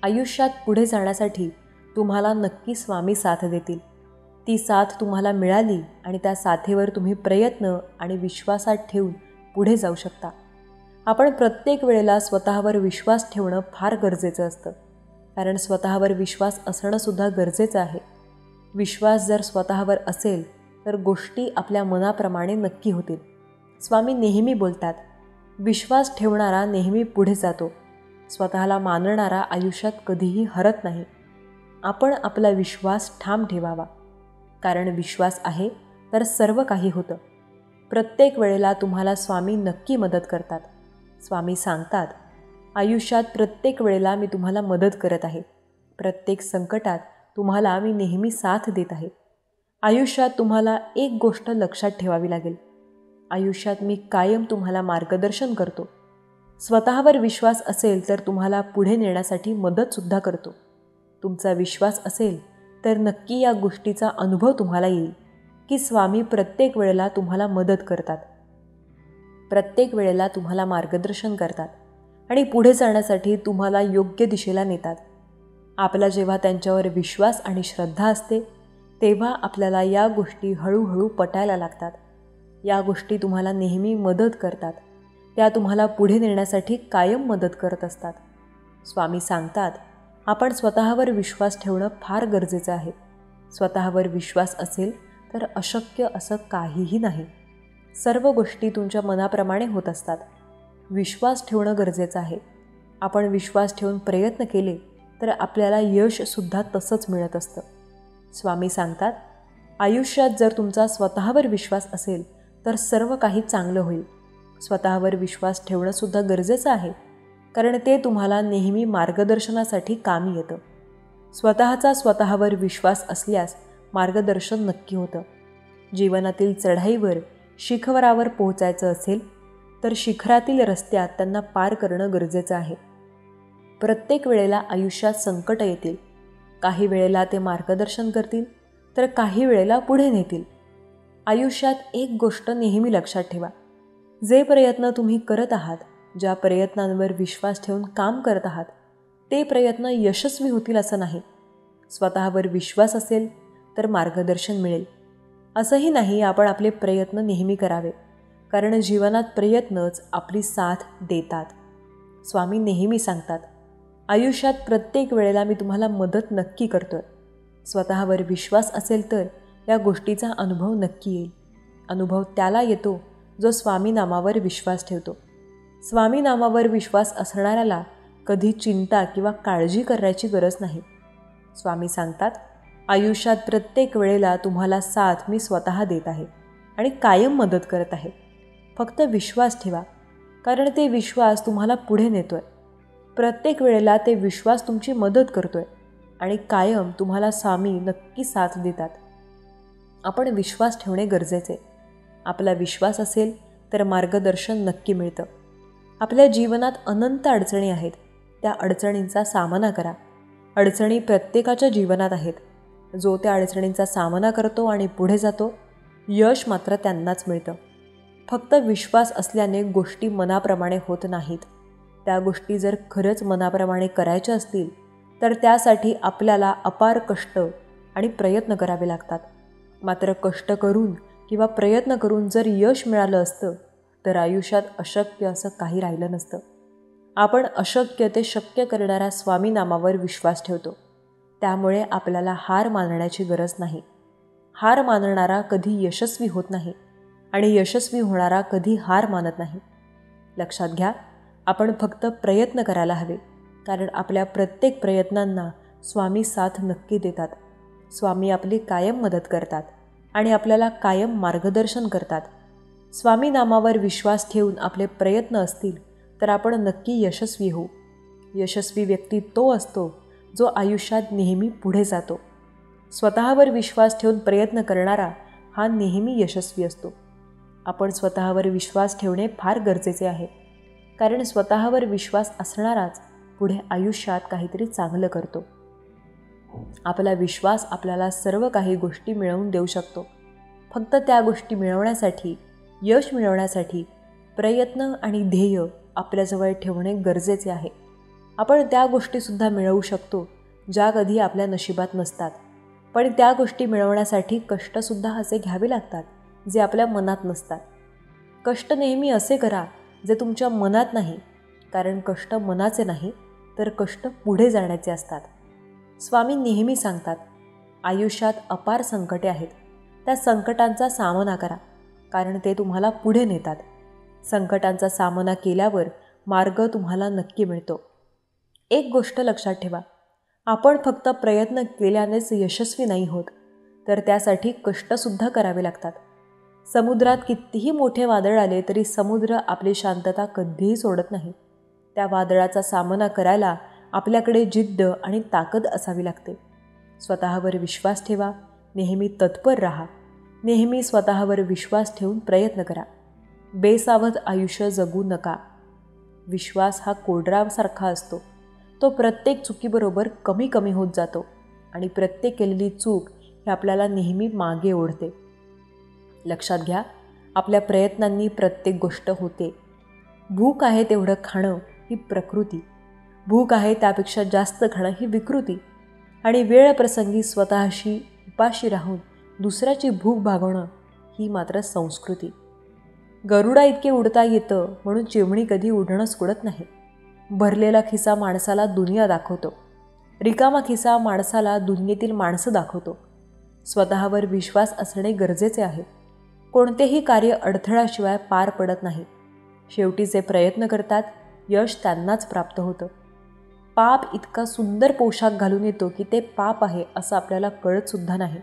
A: आयुष्यात पुढे जाण्यासाठी तुम्हाला नक्की स्वामी साथ देतील. ती साथ तुम्हाला मिळाली आणि त्या साथीवर तुम्ही प्रयत्न आणि विश्वासात ठेवून पुढे जाऊ शकता. आपण प्रत्येक वेळेला स्वतःवर विश्वास ठेवणं फार गरजेचं असतं, कारण स्वतःवर विश्वास असणंसुद्धा गरजेचं आहे. विश्वास जर स्वतःवर असेल तर गोष्टी आपल्या मनाप्रमाणे नक्की होतील. स्वामी नेहमी बोलतात, विश्वास ठेवणारा नेहमी पुढे जातो, स्वतःला मानणारा आयुष्यात कधीही हरत नाही. आपण आपला विश्वास ठाम ठेवावा, कारण विश्वास आहे तर सर्व काही होतं. प्रत्येक वेळेला तुम्हाला स्वामी नक्की मदत करतात. स्वामी सांगतात, आयुष्यात प्रत्येक वेळेला मी तुम्हाला मदत करत आहे, प्रत्येक संकटात तुम्हाला मी नेहमी साथ देत आहे. आयुष्यात तुम्हाला एक गोष्ट लक्षात ठेवावी लागेल, आयुष्यात मी कायम तुम्हाला मार्गदर्शन करतो. स्वतःवर विश्वास असेल तर तुम्हाला पुढे नेण्यासाठी मदतसुद्धा करतो. तुमचा विश्वास असेल तर नक्की या गोष्टीचा अनुभव तुम्हाला येईल की स्वामी प्रत्येक वेळेला तुम्हाला मदत करतात, प्रत्येक वेळेला तुम्हाला मार्गदर्शन करतात आणि पुढे जाण्यासाठी तुम्हाला योग्य दिशेला नेतात. आपला जेव्हा त्यांच्यावर विश्वास आणि श्रद्धा असते तेव्हा आपल्याला या गोष्टी हळूहळू पटायला लागतात. या गोष्टी तुम्हाला नेहमी मदत करतात, त्या तुम्हाला पुढे नेण्यासाठी कायम मदत करत असतात. स्वामी सांगतात, आपण स्वतःवर विश्वास ठेवणं फार गरजेचं आहे. स्वतःवर विश्वास असेल तर अशक्य असं काहीही नाही. सर्व गोष्टी तुमच्या मनाप्रमाणे होत असतात. विश्वास ठेवणं गरजेचं आहे. आपण विश्वास ठेवून प्रयत्न केले तर आपल्याला यशसुद्धा तसंच मिळत असतं. स्वामी सांगतात, आयुष्यात जर तुमचा स्वतःवर विश्वास असेल तर सर्व काही चांगलं होईल. स्वतःवर विश्वास ठेवणंसुद्धा गरजेचं आहे, कारण ते तुम्हाला नेहमी मार्गदर्शनासाठी कामी येतं. स्वतःवर विश्वास असल्यास मार्गदर्शन नक्की होतं. जीवनातील चढाईवर शिखरावर पोहोचायचं असेल तर शिखरातील रस्त्यात त्यांना पार करणं गरजेचं आहे. प्रत्येक वेळेला आयुष्यात संकट येतील. काही वेळेला ते मार्गदर्शन करतील तर काही वेळेला पुढे नेतील. आयुष्यात एक गोष्ट नेहमी लक्षात ठेवा, जे प्रयत्न तुम्ही करत आहात, ज्या प्रयत्नांवर विश्वास ठेवून काम करत आहात, ते प्रयत्न यशस्वी होतील असं नाही. स्वतःवर विश्वास असेल तर मार्गदर्शन मिळेल. असंही नाही आपण आपले प्रयत्न नेहमी करावे, कारण जीवनात प्रयत्नच आपली साथ देतात. स्वामी नेहमी सांगतात, आयुष्यात प्रत्येक वेळेला मी तुम्हाला मदत नक्की करतोय. स्वतःवर विश्वास असेल तर या गोष्टीचा अनुभव नक्की येईल. अनुभव त्याला येतो जो स्वामी नामावर विश्वास ठेवतो. स्वामी नामावर विश्वास असणाऱ्याला कधी चिंता किंवा काळजी करायची गरज नाही. स्वामी सांगतात, आयुष्यात प्रत्येक वेळेला तुम्हाला साथ मी स्वतः देत आहे आणि कायम मदत करत आहे. फक्त विश्वास ठेवा, कारण ते विश्वास तुम्हाला पुढे नेतोय. प्रत्येक वेळेला ते विश्वास तुमची मदत करतोय आणि कायम तुम्हाला स्वामी नक्की साथ देतात. आपण विश्वास ठेवणे गरजेचे. आपला विश्वास असेल तर मार्गदर्शन नक्की मिळतं. आपल्या जीवनात अनंत अडचणी आहेत. त्या अडचणींचा सामना करा. अडचणी प्रत्येकाच्या जीवनात आहेत. जो त्या अडचणींचा सामना करतो आणि पुढे जातो, यश मात्र त्यांनाच मिळतं. फक्त विश्वास असल्याने गोष्टी मनाप्रमाणे होत नाहीत. त्या गोष्टी जर खरंच मनाप्रमाणे करायच्या असतील तर त्यासाठी आपल्याला अपार कष्ट आणि प्रयत्न करावे लागतात. मात्र कष्ट करून किंवा प्रयत्न करून जर यश मिळालं असतं तर आयुष्यात अशक्य असं काही राहिलं नसतं. आपण अशक्य ते शक्य करणाऱ्या स्वामी नामावर विश्वास ठेवतो. त्यामुळे आपल्याला हार मानण्याची गरज नाही. हार मानणारा कधी यशस्वी होत नाही आणि यशस्वी होणारा कधी हार मानत नाही. लक्षात घ्या, आपण फक्त प्रयत्न करायला हवे, कारण आपल्या प्रत्येक प्रयत्नांना स्वामी साथ नक्की देतात. स्वामी आपली कायम मदत करतात आणि आपल्याला कायम मार्गदर्शन करतात. स्वामी नामावर विश्वास ठेवून आपले प्रयत्न असतील तर आपण नक्की यशस्वी होऊ. यशस्वी व्यक्ती तो असतो जो आयुष्यात नेहमी पुढे जातो. स्वतःवर विश्वास ठेवून प्रयत्न करणारा हा नेहमी यशस्वी असतो. आपण स्वतःवर विश्वास ठेवणे फार गरजेचे आहे, कारण स्वतःवर विश्वास असणाराच पुढे आयुष्यात काहीतरी चांगलं करतो. आपला विश्वास आपल्याला सर्व काही गोष्टी मिळवून देऊ शकतो. फक्त त्या गोष्टी मिळवण्यासाठी, यश मिळवण्यासाठी प्रयत्न आणि ध्येय आपल्याजवळ ठेवणे गरजेचे आहे. आपण त्या गोष्टीसुद्धा मिळवू शकतो ज्या कधी आपल्या नशिबात नसतात, पण त्या गोष्टी मिळवण्यासाठी कष्टसुद्धा असे घ्यावे लागतात जे आपल्या मनात नसतात. कष्ट नेहमी असे करा जे तुमच्या मनात नाही, कारण कष्ट मनाचे नाही तर कष्ट पुढे जाण्याचे असतात. स्वामी नेहमी सांगतात, आयुष्यात अपार संकटे आहेत. त्या संकटांचा सामना करा, कारण ते तुम्हाला पुढे नेतात. संकटांचा सामना केल्यावर मार्ग तुम्हाला नक्की मिळतो. एक गोष्ट लक्षात ठेवा, आपण फक्त प्रयत्न केल्यानेच यशस्वी नाही होत, तर त्यासाठी कष्टसुद्धा करावे लागतात. समुद्रात कितीही मोठे वादळ आले तरी समुद्र आपली शांतता कधीही सोडत नाही. त्या वादळाचा सामना करायला आपल्याकडे जिद्द आणि ताकद असावी लागते. स्वतःवर विश्वास ठेवा, नेहमी तत्पर राहा. नेहमी स्वतःवर विश्वास ठेवून प्रयत्न करा. बेसावध आयुष्य जगू नका. विश्वास हा कोडरासारखा असतो. तो प्रत्येक चुकीबरोबर कमी कमी होत जातो आणि प्रत्येक केलेली चूक ही आपल्याला नेहमी मागे ओढते. लक्षात घ्या, आपल्या प्रयत्नांनी प्रत्येक गोष्ट होते. भूक आहे तेवढं खाणं ही प्रकृती, भूक आहे त्यापेक्षा जास्त खाणं ही विकृती, आणि वेळ प्रसंगी स्वतःशी उपाशी राहून दुसऱ्याची भूक भागवणं ही मात्र संस्कृती. गरुडा इतके उडता येतं म्हणून चिमणी कधी उडणं सोडत नाही. भरलेला खिसा माणसाला दुनिया दाखवतो, रिकामा खिसा माणसाला दुनियेतील माणसं दाखवतो. स्वतःवर विश्वास असणे गरजेचे आहे. कोणतेही कार्य अडथळ्याशिवाय पार पडत नाही. शेवटी जे प्रयत्न करतात यश त्यांनाच प्राप्त होतं. पाप इतका सुंदर पोशाख घालून येतो की ते पाप आहे असं आपल्याला कळतसुद्धा नाही.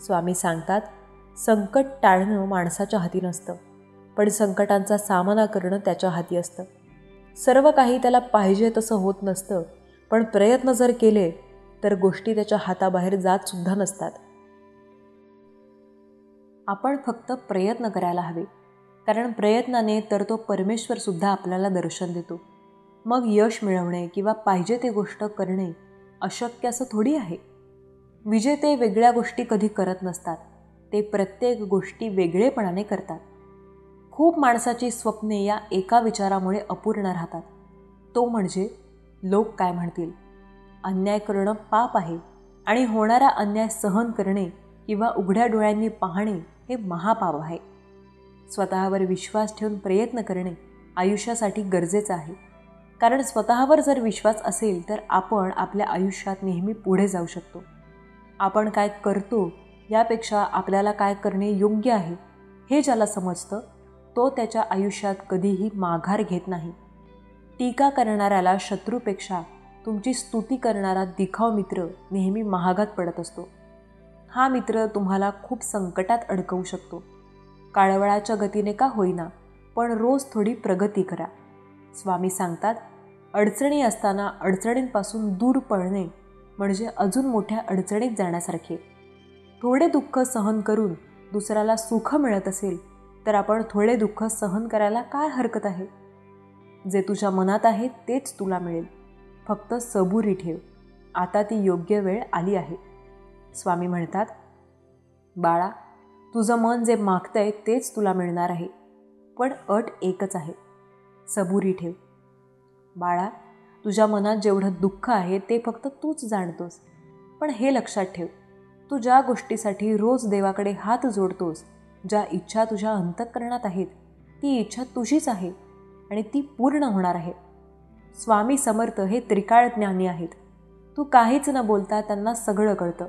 A: स्वामी सांगतात, संकट टाळणं माणसाच्या हाती नसतं, पण संकटांचा सामना करणं त्याच्या हाती असतं. सर्व काही त्याला पाहिजे तसं होत नसतं, पण प्रयत्न जर केले तर गोष्टी त्याच्या हाताबाहेर जातसुद्धा नसतात. आपण फक्त प्रयत्न करायला हवे, कारण प्रयत्नाने तर तो परमेश्वरसुद्धा आपल्याला दर्शन देतो. मग यश मिळवणे किंवा पाहिजे ते गोष्ट करणे अशक्य असं थोडी आहे. विजेते वेगळ्या गोष्टी कधी करत नसतात, ते प्रत्येक गोष्टी वेगळेपणाने करतात. खूप माणसाची स्वप्ने या एका विचारामुळे अपूर्ण राहतात, तो म्हणजे लोक काय म्हणतील. अन्याय करणं पाप आहे आणि होणारा अन्याय सहन करणे किंवा उघड्या डोळ्यांनी पाहणे हे महापाप आहे. स्वतःवर विश्वास ठेवून प्रयत्न करणे आयुष्यासाठी गरजेचं आहे, कारण स्वतःवर जर विश्वास असेल तर आपण आपल्या आयुष्यात नेहमी पुढे जाऊ शकतो. आपण काय करतो यापेक्षा आपल्याला काय करणे योग्य आहे हे ज्याला समजतं तो त्याच्या आयुष्यात कधीही माघार घेत नाही. टीका करणाऱ्याला शत्रूपेक्षा तुमची स्तुती करणारा दिखाऊ मित्र नेहमी महागात पडत असतो. हा मित्र तुम्हाला खूप संकटात अडकवू शकतो. काळवळाच्या गतीने का होईना, पण रोज थोडी प्रगती करा. स्वामी सांगतात, अडचणी असताना अडचणींपासून दूर पळणे म्हणजे अजून मोठ्या अडचणीत जाण्यासारखे. थोडे दुःख सहन करून दुसऱ्याला सुख मिळत असेल तर आपण थोडे दुःख सहन करायला काय हरकत आहे. जे तुझ्या मनात आहे तेच तुला मिळेल. फक्त सबुरी ठेव, आता ती योग्य वेळ आली आहे. स्वामी म्हणतात, बाळा, तुझं मन जे मागतंय तेच तुला मिळणार आहे, पण अट एकच आहे, सबुरी ठेव. बाळा, तुझ्या मनात जेवढं दुःख आहे ते फक्त तूच जाणतोस, पण हे लक्षात ठेव, तू ज्या गोष्टीसाठी रोज देवाकडे हात जोडतोस, ज्या इच्छा तुझ्या अंतःकरणात आहेत, ती इच्छा तुझीच आहे आणि ती पूर्ण होणार आहे. स्वामी समर्थ हे त्रिकाळ ज्ञानी आहेत. तू काहीच न बोलता त्यांना सगळं कळतं.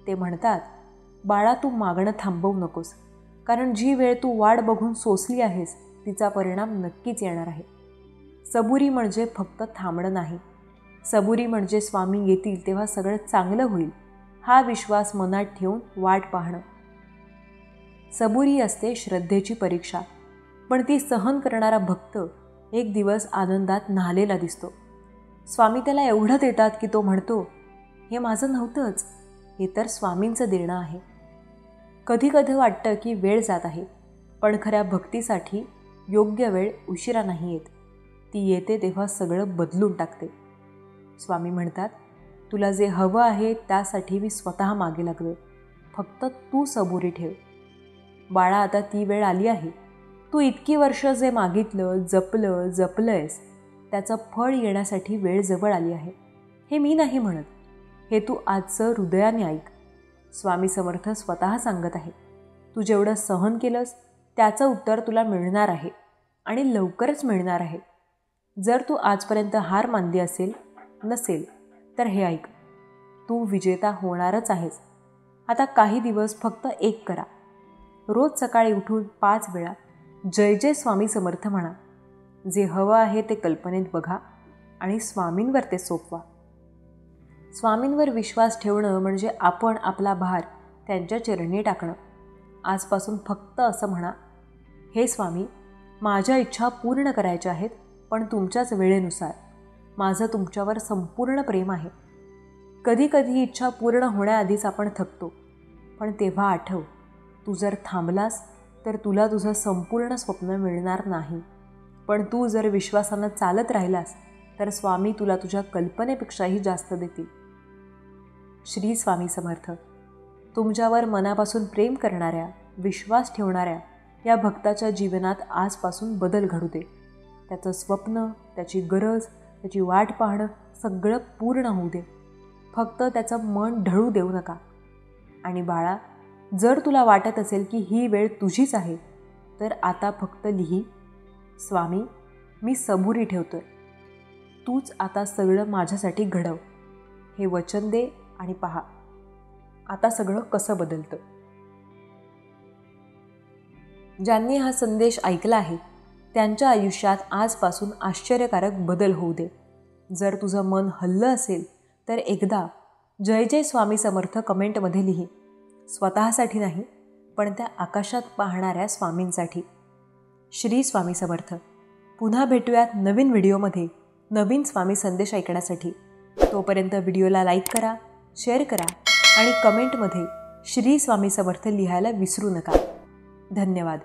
A: ते म्हणतात, बाळा, तू मागणं थांबवू नकोस, कारण जी वेळ तू वाट बघून सोसली आहेस तिचा परिणाम नक्कीच येणार आहे. सबुरी म्हणजे फक्त थांबणं नाही, सबुरी म्हणजे स्वामी येतील तेव्हा सगळं चांगलं होईल हा विश्वास मनात ठेवून वाट पाहणं. सबुरी असते श्रद्धेची परीक्षा, पण ती सहन करणारा भक्त एक दिवस आनंदात न्हालेला दिसतो. स्वामी त्याला एवढं देतात की तो म्हणतो, हे माझं नव्हतंच, हे तर स्वामींचं देणं आहे. कधी कधी वाटतं की वेळ जात आहे, पण खऱ्या भक्तीसाठी योग्य वेळ उशिरा नाही येत, ती येते तेव्हा सगळं बदलून टाकते. स्वामी म्हणतात, तुला जे हवं आहे त्यासाठी मी स्वतः मागे लागलो, फक्त तू सबुरी ठेव. बाळा, आता ती वेळ आली आहे. तू इतकी वर्ष जे मागितलं, जपलंयस त्याचं फळ येण्यासाठी वेळ जवळ आली आहे. हे मी नाही म्हणत, हे तू आजचं हृदयाने ऐक. स्वामी समर्थ स्वतः सांगत आहे, तू जेवढं सहन केलंस त्याचं उत्तर तुला मिळणार आहे आणि लवकरच मिळणार आहे. जर तू आजपर्यंत हार मानली नसेल तर हे ऐक, तू विजेता होणारच आहेस. आता काही दिवस फक्त एक करा, रोज सकाळी उठून 5 वेळा जय जय स्वामी समर्थ म्हणा. जे हवं आहे ते कल्पनेत बघा आणि स्वामींवर ते सोपवा. स्वामींवर विश्वास ठेवणं म्हणजे आपण आपला भार त्यांच्या चरणी टाकणं. आजपासून फक्त असं म्हणा, हे स्वामी, माझ्या इच्छा पूर्ण करायच्या आहेत, पण तुमच्याच वेळेनुसार. माझं तुमच्यावर संपूर्ण प्रेम आहे. कधी कधी इच्छा पूर्ण होण्याआधीच आपण थकतो, पण तेव्हा आठव, तू जर थांबलास तर तुला तुझं संपूर्ण स्वप्न मिळणार नाही, पण तू जर विश्वासानं चालत राहिलास तर स्वामी तुला तुझ्या कल्पनेपेक्षाही जास्त देतील. श्री स्वामी समर्थ. तुमच्यावर मनापासून प्रेम करणाऱ्या, विश्वास ठेवणाऱ्या या भक्ताच्या जीवनात आजपासून बदल घडू दे. त्याचं स्वप्न, त्याची गरज, त्याची वाट पाहणं सगळं पूर्ण होऊ दे. फक्त त्याचं मन ढळू देऊ नका. आणि बाळा, जर तुला वाटत असेल की ही वेळ तुझीच आहे तर आता फक्त लिही, स्वामी, मी सबुरी ठेवतोय. तूच आता सगळं माझ्यासाठी घडव, हे वचन दे आणि पहा आता सगळं कसं बदलतं. ज्यांनी हा संदेश ऐकला आहे त्यांच्या आयुष्यात आजपासून आश्चर्यकारक बदल होऊ दे. जर तुझं मन हललं असेल तर एकदा जय जय स्वामी समर्थ कमेंटमध्ये लिही. स्वतःसाठी नाही, पण त्या आकाशात पाहणाऱ्या स्वामींसाठी. श्री स्वामी समर्थ. पुन्हा भेटूयात नवीन व्हिडिओमध्ये नवीन स्वामी संदेश ऐकण्यासाठी. तोपर्यंत व्हिडिओला लाईक करा, शेअर करा आणि कमेंटमध्ये श्री स्वामी समर्थ लिहायला विसरू नका. धन्यवाद.